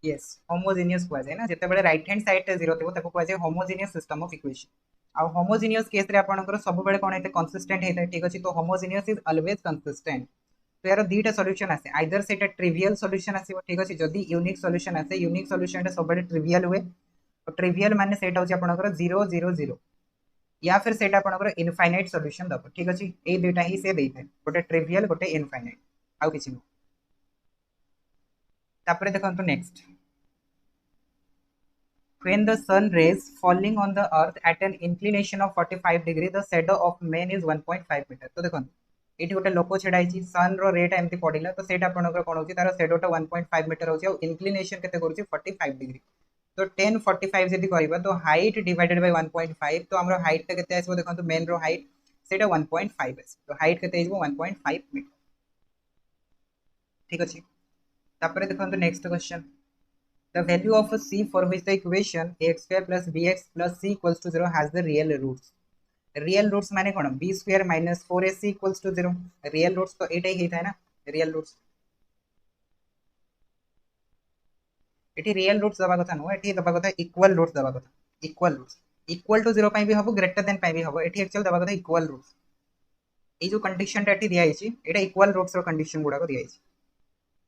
यस होमोजेनियस कोआ जाय ना जते बेला राइट हैंड साइड रे 0 थिबो ताको कोआ जाय होमोजेनियस सिस्टम ऑफ इक्वेशन आ होमोजेनियस केस रे आपनकर सब बेले कोन हेते कंसिस्टेंट हेते ठीक अछि तो होमोजेनियस इज ऑलवेज कंसिस्टेंट। तो यार दीटा सॉल्यूशन आसे आइदर सेटा ट्रिवियल सॉल्यूशन आसीबो ठीक अछि जदी यूनिक सॉल्यूशन आसे यूनिक सॉल्यूशन टा सब बेले ट्रिवियल हुए तो ट्रिवियल माने सेटा होछि आपनकर 0 0 0 या फिर सेटा आपनकर इनफाइनाइट सॉल्यूशन दबो ठीक अछि ए दुटा ही से देइथे गोटे ट्रिवियल गोटे इनफाइनाइट आउ किछि न। तापर देखंतु next when the sun rays falling on the earth at an inclination of 45 degree the shadow of man is 1.5 meter तो देखो एठी गोटे लोको छेड़ा छि सन रो रेट एमती पडिला तो सेटा आपनकर कोन होछि तार शैडो टा 1.5 मीटर होछि और इंक्लिनेशन केते करूछि 45 डिग्री तो 10 45 जदी करबा तो हाइट डिवाइडेड बाय 1.5 तो हमरो हाइट ता केते आसीबो देखंतु मेन रो हाइट सेटा 1.5 आसी तो हाइट केते आइबो 1.5 मीटर ठीक अछि। तापर देखंतु next question the value of a c for which the equation ax square plus bx plus c equals to 0 has the real roots real roots माने कोन b square minus 4ac equals to 0 real roots तो एटा ही था ना रियल रूट्स एटी रियल रूट्स दबा कथा नो एटी दबा कथा इक्वल रूट्स दबा कथा इक्वल रूट्स इक्वल टू 0 पई भी हबो ग्रेटर देन पई भी हबो एटी एक्चुअल दबा कथा इक्वल रूट्स ए जो कंडीशन टा एटी दिया हिची एटा इक्वल रूट्स रो कंडीशन गुडा को दिया हिची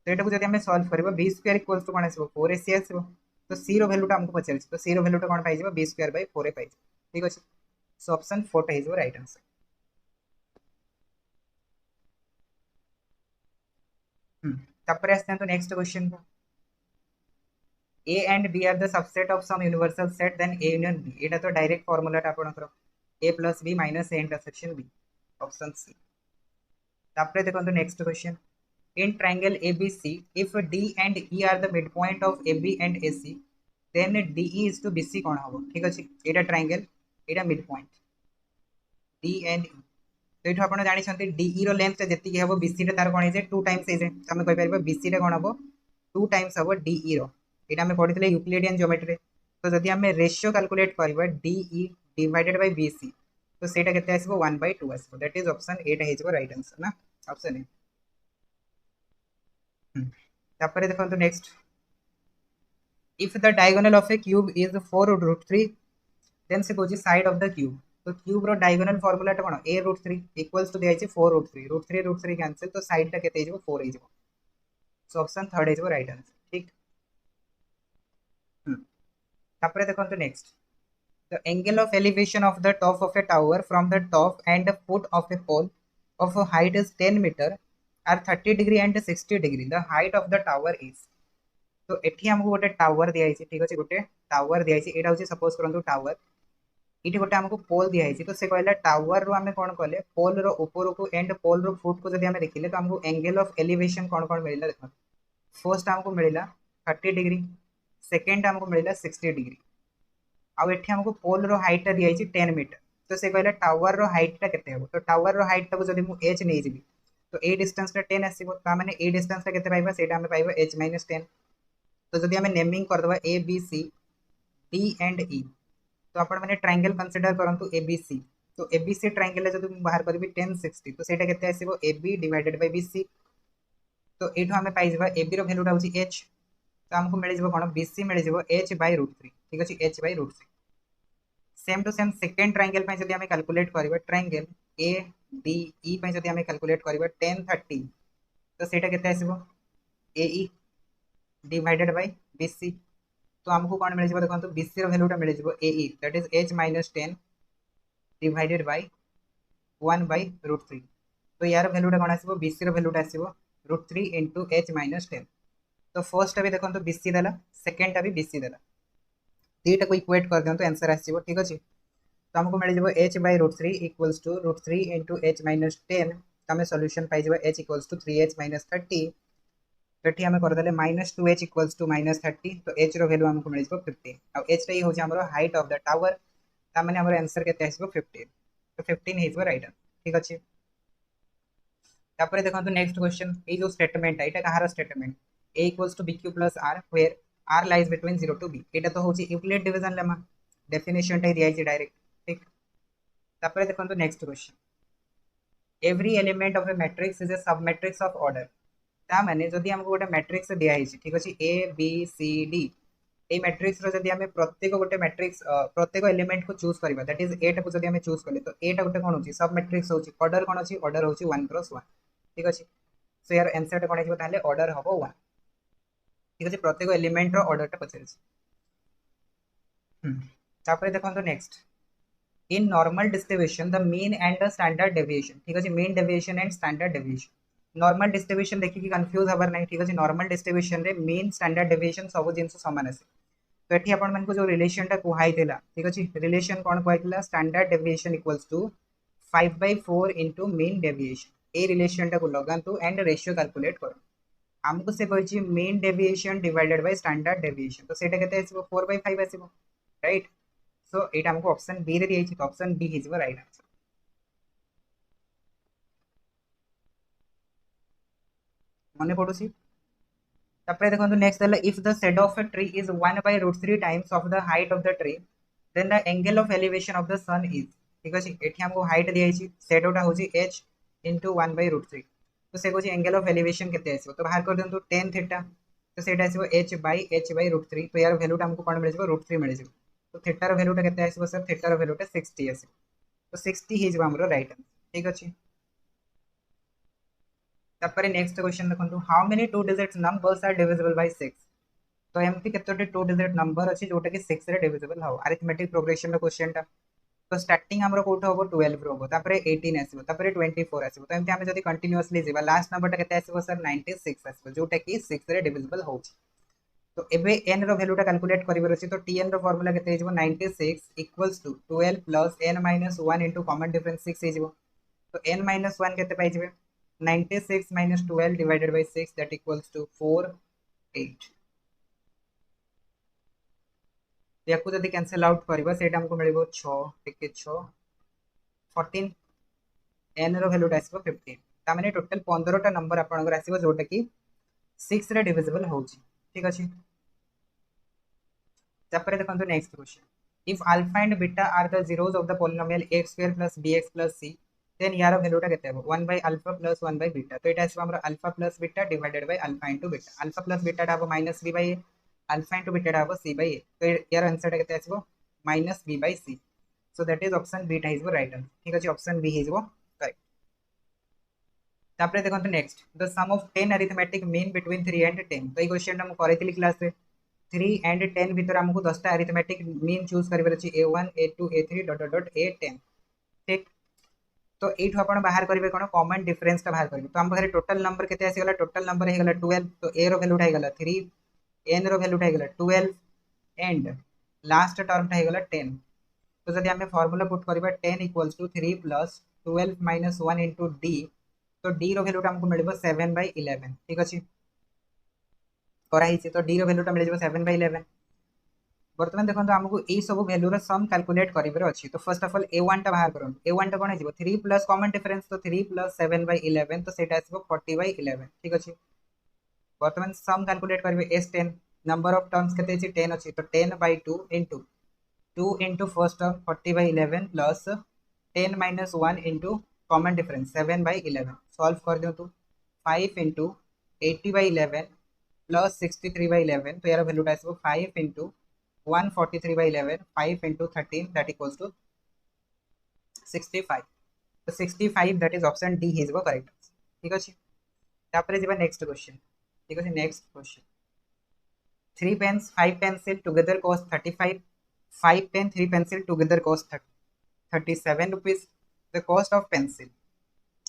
तो एटा को जदि हमें सॉल्व करबा b स्क्वायर इक्वल्स टू कोन आसीबो 4ac आसीबो तो c रो वैल्यू टा हमको पचार तो c रो वैल्यू टा कोन पाइ जेबो b स्क्वायर बाय 4a पाइ ठीक अछि सो ऑप्शन 4 टा इज राइट आंसर। तापर आसते तो नेक्स्ट क्वेश्चन को A and B are the subset of some universal set then A union B एटा तो डायरेक्ट फार्मूला आपनकर A plus B minus A intersection B option C तापर देखो next question in triangle ABC if D and E are the midpoint of AB and AC then DE is to BC कौन होगा ठीक अछि एटा triangle Etah midpoint D and E तो एठो आपण जानि छथि DE रो लेंथ जेति हेबो BC रे तार कोन हे 2 टाइम्स हे जे हम कहि परबो BC रे कोन हबो 2 टाइम्स हबो DE रो एटा हम पढितले यूक्लिडियन ज्योमेट्री तो जदि हम रेशियो कैलकुलेट करबा DE डिवाइडेड बाय BC तो सेटा केते आसीबो 1/2 आसीबो दैट इज ऑप्शन 8 हे जेबो राइट आंसर ना ऑप्शन ए तापर देखो next if the diagonal of a cube is 4 root 3 then से Kochi side of the cube तो cube रो diagonal formula टा कोन a root 3 equals to दिया छै 4 root 3 cancel तो side टा केते हिजबो 4 हिजबो सो ऑप्शन थर्ड हिजबो राइट आंसर ठीक तापर देखो next the angle of elevation of the top of a tower from the top and the foot of a pole of a height is 10 meter are 30 degree and 60 degree the height of the tower is तो एठी हमको गोटे टावर दिया हिची ठीक अछि गोटे टावर दिया हिची एटा होची सपोज करंतु टावर इठी गोटे हमको पोल दिया हिची तो से कहला टावर रो हमें कोन कहले पोल रो ऊपर को एंड पोल रो फुट को जदी हमें देखिले तो हमको एंगल ऑफ एलिवेशन कोन कोन मिलिला देखो फर्स्ट हमको मिलिला 30 डिग्री सेकंड हमको मिलिला 60 डिग्री आ एठी हमको पोल रो हाइट दिया हिची 10 मीटर तो से कहला टावर रो हाइट टा केते हो तो टावर रो हाइट टा को जदी मु h नै जिबी तो ए डिस्टेंस टा 10 आसीबो ता माने ए डिस्टेंस टा केते पाइबा सेटा हमें पाइबा h - 10 तो जदि हमें नेमिंग कर दबा A B C D and E तो आपण माने ट्रायंगल कंसीडर करंतु ए बी सी तो ए बी सी ट्रायंगल जदि मु बाहर करबी 10 60 तो सेटा केते आसीबो A B divided by B C तो एठो हमें पाइ जबा ए बी रो वैल्यू टा होची h तो हमको मिल जबो कोन बी सी मिल जबो h बाय √3 ठीक अछि h by √3 same to same second triangle पय जदि हमें कैलकुलेट करबा ट्रायंगल ए बी ई पय जदि हमें कैलकुलेट करबा 10 30 तो सेटा केते आसीबो ए ई डिवाइडेड बाय BC तो हमको कौन मिल देखो तो BC रो वैल्यू टा मिल जबो AE that is h - 10 divided by 1/√3 तो यार वैल्यू टा कोन आसीबो BC रो वैल्यू टा आसीबो √3 * h - 10 तो फर्स्ट टा भी देखो तो BC देला सेकंड टा भी BC देला दीटा को इक्वेट कर दियौ तो आंसर आसीबो ठीक अछि तो हमको मिल जबो h/√3 = √3 * h - 10 हमें सॉल्यूशन पाइ जबो h = 3h - 30 तो ये आम करदे -2h = -30 तो h रो वैल्यू हमको मिल 15 आ h टा हो हमरो हाइट ऑफ द टावर ता माने हमरो आंसर केते आसीबो 15 तो 15 हेजबो राइट आंसर ठीक अछि तापर देखंतु नेक्स्ट क्वेश्चन ए जो स्टेटमेंट है एटा कहार statement a = bq + r where r lies between 0 to b एटा तो होची यूक्लिड डिवीजन लेमा डेफिनेशन टा दिया है डायरेक्ट ठीक तापर देखंतु next question every element of A matrix is a सब मैट्रिक्स ऑफ ऑर्डर ता माने जदि हमको गोटे मैट्रिक्स दिया है ठीक अछि A B C D a matrix रो जदि हमें प्रत्येक गोटे मैट्रिक्स प्रत्येक एलिमेंट को चूज करबा दैट इज ए टा को जदि हमें चूज करले तो ए टा गोटे कोन होची सब मैट्रिक्स होची ऑर्डर कोन होची ऑर्डर होची 1 क्रॉस 1 ठीक अछि सो यार आंसर टा कोन हिजो ताले ऑर्डर हबो 1 ठीक अछि प्रत्येक एलिमेंट रो ऑर्डर टा पचरछि तापर देखो तो next in normal distribution the mean and the standard deviation ठीक अछि mean deviation and standard deviation normal distribution देखि कि कंफ्यूज हबर नहीं ठीक अछि नॉर्मल डिस्ट्रीब्यूशन रे मीन स्टैंडर्ड डेविएशन सब जिंस समान आसे तो एठी आपण मन को जो रिलेशन टा कुहाई देला ठीक अछि रिलेशन कोन कुहाइतला standard deviation = 5/4 into mean deviation a relation टा को लगांतु एंड रेशियो कैलकुलेट करो हमको से कहछि mean deviation divided by standard deviation तो सेटा केते आसीबो 4/5 आसीबो राइट सो एटा हमको ऑप्शन बी रे दियै छि तो ऑप्शन बी हिजबो राइट आंसर मने पडुसी तापर देखो नेक्स्ट है if the shade of a tree is 1/√3 times of the height of the tree then the angle of elevation of the sun is ठीक अछि एठी हमको हाइट दिया छि शेडोटा होची h * 1/√3 तो से कोची एंगल ऑफ एलिवेशन केते आसीबो तो बाहर कर देंतु tan थीटा तो सेटा आसीबो h/h/√3 तो यार वैल्यू टा हमको कोन मिल जेबो √3 मिल जेबो तो थीटा रो वैल्यू टा केते आसीबो सर थीटा रो वैल्यू टा 60 आसीबो तो 60 ही जेबो हमरो राइट आंसर ठीक अछि तापर नेक्स्ट क्वेश्चन देखंतु how many two digit numbers are divisible by 6 तो एमती केतोटे टू डिजिट नंबर अछि जोटा कि 6 रे डिविजिबल हो अरिथमेटिक प्रोग्रेशन रो क्वेश्चन टा तो स्टार्टिंग हमरो कोठो होबो 12 रो होबो तापरे 18 आसीबो तापरे 24 आसीबो तो एमते हम जदी कंटीन्यूअसली जेबा लास्ट नंबर ता केते आसीबो सर 96 आसीबो जोटा कि 6 रे डिविजिबल होउछ तो एबे n रो वैल्यू ता कैलकुलेट करिबर अछि तो tn रो फार्मूला केते हिजबो 96 equals to 12 plus n minus 1 into common difference 6 हिजबो तो n माइनस 1 केते पाइ जेबे 96 minus 12 divided by 6 that equals to 4 8 याकू जदी कैंसिल आउट करबा सेटा हमको मिलिबो 6 टिके 6 14 n रो वैल्यू आसीबो 15 ता माने टोटल 15 टा नंबर आपनकर आसीबो जोटा कि 6 रे डिविजिबल होउची ठीक अछि तापर देखंतु next question if alpha and beta are the zeros of the polynomial x square plus bx plus c then यार वैल्यू टा केते हो 1 by alpha plus 1 by beta तो एटा आसीबो हमर alpha plus beta divided by alpha into beta alpha plus beta टा minus b by a alpha into beta टा c by a तो यार आंसर टा केते आसीबो minus b by c so that is option b टा इज राइट आंसर ठीक अछि ऑप्शन बी हिजबो करेक्ट तापर देखंतु next the sum of 10 arithmetic mean between 3 and 10 तो ई क्वेश्चन हम करैतिली क्लास रे 3 एंड 10 भीतर हमको 10 टा अरिथमेटिक मीन चूज करिवर अछि a1 a2 a3 dot dot a10 ठीक तो एठो आपण बाहर करिवे कोन कॉमन डिफरेंस ता बाहर करिवे तो हम पाखरे टोटल नंबर केते आसी गला टोटल नंबर हे गला 12 तो a रो वैल्यू उठाई गला 3 n रो वैल्यू उठाई गला 12 एंड लास्ट टर्म ता हे गला 10 तो जदि हमें फार्मूला पुट करिबा 10 equals to 3 plus 12 minus 1 into d तो d रो वैल्यू हमको मिलबो 7 बाय 11 ठीक अछि करा हिचे तो d रो वैल्यू मिल जेबो 7 बाय 11 वर्तमान देखो हमको ए सब वैल्यू रो सम कैलकुलेट करिबर अछि तो फर्स्ट ऑफ ऑल a1 टा बाहर करन a1 टा कोन हिजबो 3 प्लस कॉमन डिफरेंस तो 3 प्लस 7 बाय 11 तो सेटा आसीबो 40 बाय 11 ठीक अछि वर्तमान सम कैलकुलेट करबे s10 नंबर ऑफ टर्म्स केते अछि 10 अछि तो 10 bye 2 into 2 into first term 40 by 11 plus 10 minus 1 into common difference 7 by 11 solve कर दियो तो 5 into 80 by 11 plus 63 by 11 तो यार value आसीबो 5 into 143 by 11 5 into 13 that equals to 65 तो 65 that is option D is correct ठीक अछि तापर जेबा नेक्स्ट क्वेश्चन ठीक अछि next question 3 pens 5 pencil together cost 35 5 pen 3 pencil together cost 37 rupees the cost of pencil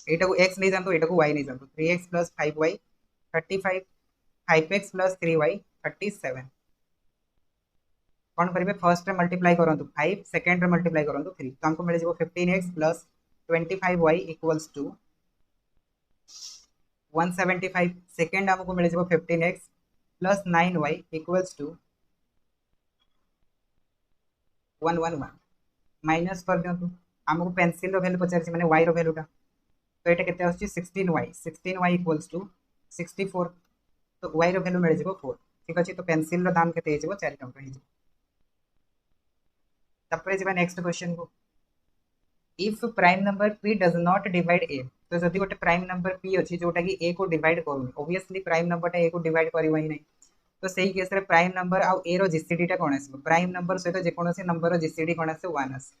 एटा को x नहीं जानतो एटा को y नहीं जानतो 3x plus 5y 35 5x plus 3y 37 कौन करिवे फर्स्ट रे मल्टीप्लाई करंतु 5 सेकंड रे मल्टीप्लाई करंतु 3 तो हमको मिल जेबो 15x plus 25y equals to 175 second हमको मिल जेबो 15x plus 9y equals to 111 minus कर दियंतु हमको पेंसिल रो वैल्यू पचार माने y रो वैल्यू टा तो एटा केते आछि 16y इक्वल्स टू 64 तो y रो वैल्यू मिल जेबो 4 ठीक अछि तो पेंसिल रो दाम केते हे जेबो 4 टका हे जेबो तपरे जेबा नेक्स्ट क्वेश्चन को if prime number p does not divide a तो जदि गोटे प्राइम नंबर p अछि जोटा कि a को डिवाइड करू ऑब्वियसली प्राइम नंबर टा a को डिवाइड करबो ही नहीं तो सही केस रे प्राइम नंबर आ a रो जीसीडी टा कोन आसीबो प्राइम नंबर सहित जे कोनोसी नंबर रो जीसीडी कोन आसे 1 आसे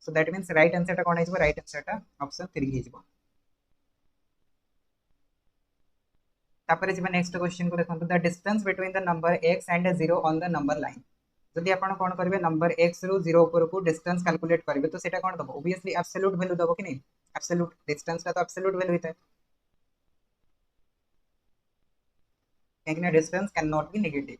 सो दैट मींस राइट आंसर टा कोन हिजबो राइट आंसर टा ऑप्शन 3 हिजबो तापर जेबा नेक्स्ट क्वेश्चन को देखंतु the distance between the number x and 0 on the number line जदि आपण कोन करबे नंबर x रो 0 ऊपर को डिस्टेंस कैलकुलेट करबे तो सेटा कोन दबो ऑब्वियसली एब्सोल्यूट वैल्यू दबो कि नहीं एब्सोल्यूट डिस्टेंस का तो एब्सोल्यूट वैल्यू होता है लेकिन distance can not be negative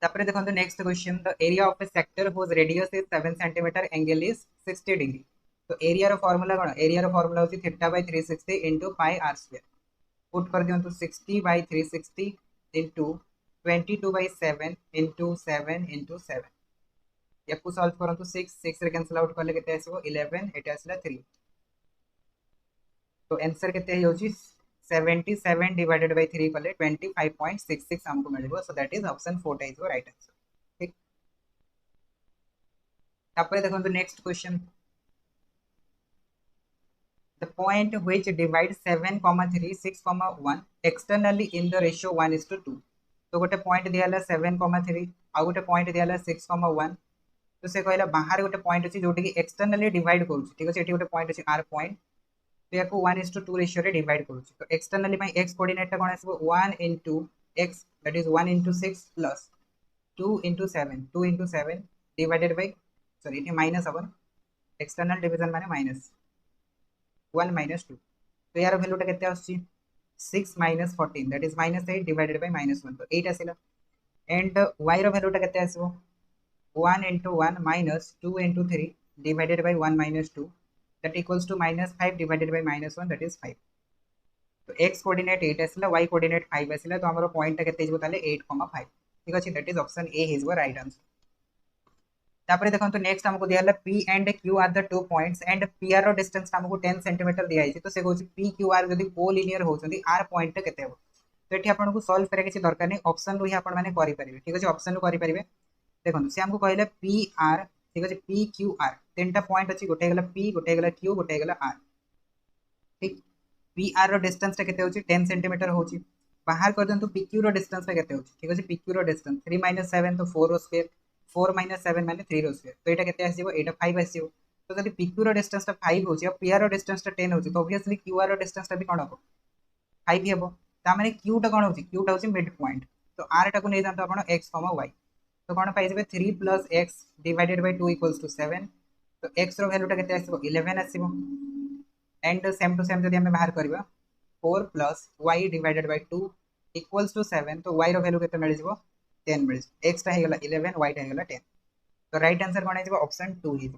तापर देखंतु next question the area of A sector whose radius is 7 cm angle is 60 degree तो एरिया रो फार्मूला कोन एरिया रो फार्मूला होची theta by 360 into pi r square put कर दियंतु 60 by 360 into 22 by 7 into 7 into 7 याकू solve करंतु 6 रे कैंसिल आउट करले केते आसीबो 11 एटा आसला 3 तो आंसर केते होची 77 डिवाइडेड बाय 3 कले 25.66 हमको मिलबो so that is option 4 is right answer ठीक तापर देखंतु next question the point which divides 7, 3, 6, 1 externally in the ratio 1:2 तो गोटे पॉइंट दियाला 7, 3 आ गोटे पॉइंट दियाला 6, 1 तो से कहला बाहर गोटे पॉइंट अछि जोटे कि एक्सटर्नली डिवाइड करूछ ठीक अछि एठी गोटे पॉइंट अछि r पॉइंट तो याको 1:2 रेशियो रे डिवाइड करूछ तो एक्सटर्नली बाय x कोऑर्डिनेट ता कोन आसीबो 1 into x that is 1 into 6 plus 2 into 7 2 into 7 divided by sorry ये माइनस हम एक्सटर्नल डिविजन माने माइनस 1 माइनस 2 तो यार वैल्यूटा केते आछि 6 minus 14 that is minus 8 divided by minus 1 तो 8 आसिला एंड y रो वैल्यूटा केते आसीबो 1 into 1 minus 2 into 3 divided by 1 minus 2 that equals to minus 5 divided by minus 1 that is 5 तो x कोऑर्डिनेट 8 आसिला y कोऑर्डिनेट 5 आसिला तो हमरो पॉइंट केते हिजबो ताले 8,5 ठीक अछि दैट इज ऑप्शन ए हिजबो राइट आंसर तापरे देखो तो नेक्स्ट हमको दिया p and q are the two points and pr रो डिस्टेंस हमको 10 सेंटीमीटर दिया है तो से कहू p q r यदि कोलिनियर होचंदी r पॉइंट केते हो तो एठी आपन को सॉल्व करे किछि दरकार नै ऑप्शन रो ही आपन माने करि परिबे ठीक अछि ऑप्शन रो करि परिबे देखो सी हमको कहले पी आर ठीक अच्छे पी क्यू आर तीन पॉइंट अच्छी गोटे गला पी गोटे गला क्यू गोटे गला आर ठीक पी आर डिस्टेंस केते होची 10 सेंटीमीटर होची बाहर कर दंतु पी क्यू डिस्टेंस केते होची ठीक अछि पी क्यू डिस्टेंस 3 - 7 तो 4 रो स्क्वायर 4 - 7 माने 3 रो स्क्वायर तो एटा केते आसीबो एटा 5 आसीबो तो जदि पी क्यू डिस्टेंस 5 होची और पी आर डिस्टेंस 10 होची तो ऑब्वियसली क्यू आर डिस्टेंस भी कोन हो 5 ही हेबो ता माने क्यू टा कोन होची क्यू टा होची मिड पॉइंट तो आर टा को नै जानतो आपण x, y तो कौन पाइबे 3 plus X divided by 2 equals to 7 तो एक्स रो वैल्यूटा केते आसीबो 11 आसीबो एंड सेम टू सेम जदि हम बाहर करबा 4 plus y divided by 2 equals to 7 तो y रो वैल्यू केते मिल जिवो 10 मिल x टा हे गेला 11 y टा हे गेला 10 तो राइट आंसर कोन आइबो ऑप्शन 2 ही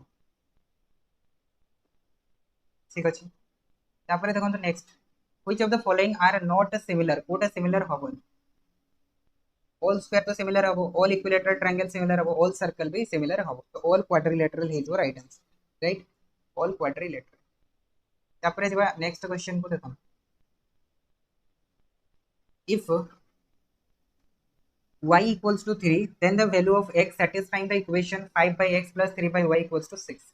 ठीक अछि तापरे देखो तो next which of the following are not similar कोटा सिमिलर होबो ऑल स्क्वायर तो सिमिलर हबो ऑल इक्विलेटरल ट्रायंगल सिमिलर हबो ऑल सर्कल भी सिमिलर हबो तो ऑल क्वाड्रिलेटरल हे जो right answer right all quadrilateral तापरे जबा नेक्स्ट क्वेश्चन को देखो if y equals to 3 then the value of x satisfying the equation 5 by x plus 3 by y equals to 6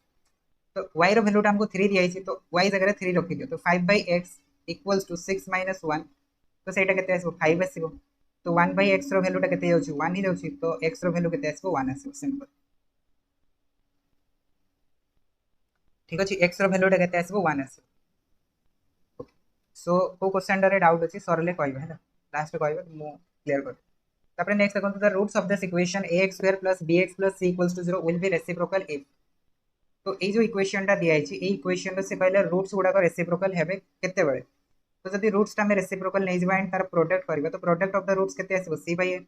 तो y रो वैल्यूटा हमको 3 दिया है तो y जगह 3 रखि दियो तो 5 by x equals to 6 minus 1 तो सेटा केते आसबो 5 आसीबो तो 1 by x रो वैल्यूटा केते जाउची 1 ही जाउची तो x रो वैल्यू केते आसबो 1 आसबो सिंपल ठीक अछि x रो वैल्यूटा केते आसबो 1 आसबो सो को क्वेश्चन रे डाउट अछि सरले कहबे हैला लास्ट कहबे मो क्लियर कर तापरे नेक्स्ट देखो the roots of this equation ax square plus bx plus c equals to 0 will be reciprocal if तो ए जो इक्वेशन टा दिया है ए इक्वेशन से पहले रूट्स गुडा को रेसिप्रोकल हेबे केते बेले तो जदि रूट्स टा में रेसिप्रोकल नै जबा एंड तार प्रोडक्ट करबे तो प्रोडक्ट ऑफ द रूट्स केते आसीबो c by a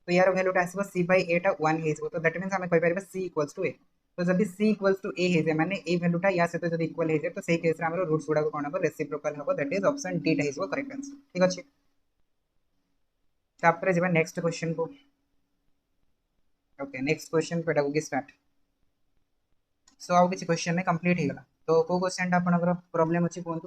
तो यार वैल्यू टा आसीबो c by a टा 1 हे जबो तो दैट मींस हमें कहि परबे c इक्वल्स टू a तो जदि c इक्वल्स टू a हे जे माने ए वैल्यू टा या से तो जदि इक्वल हे जे तो सही केस रे हमरो रूट्स गुडा को कोन हो रेसिप्रोकल हो दैट इज ऑप्शन डी टा इज करेक्ट आंसर ठीक अछि तापरे जबा नेक्स्ट क्वेश्चन को okay next question pedagogy start so आउ किसी क्वेश्चन में कंप्लीट हो गला तो को क्वेश्चन टा आपनकर प्रॉब्लम अछि कोन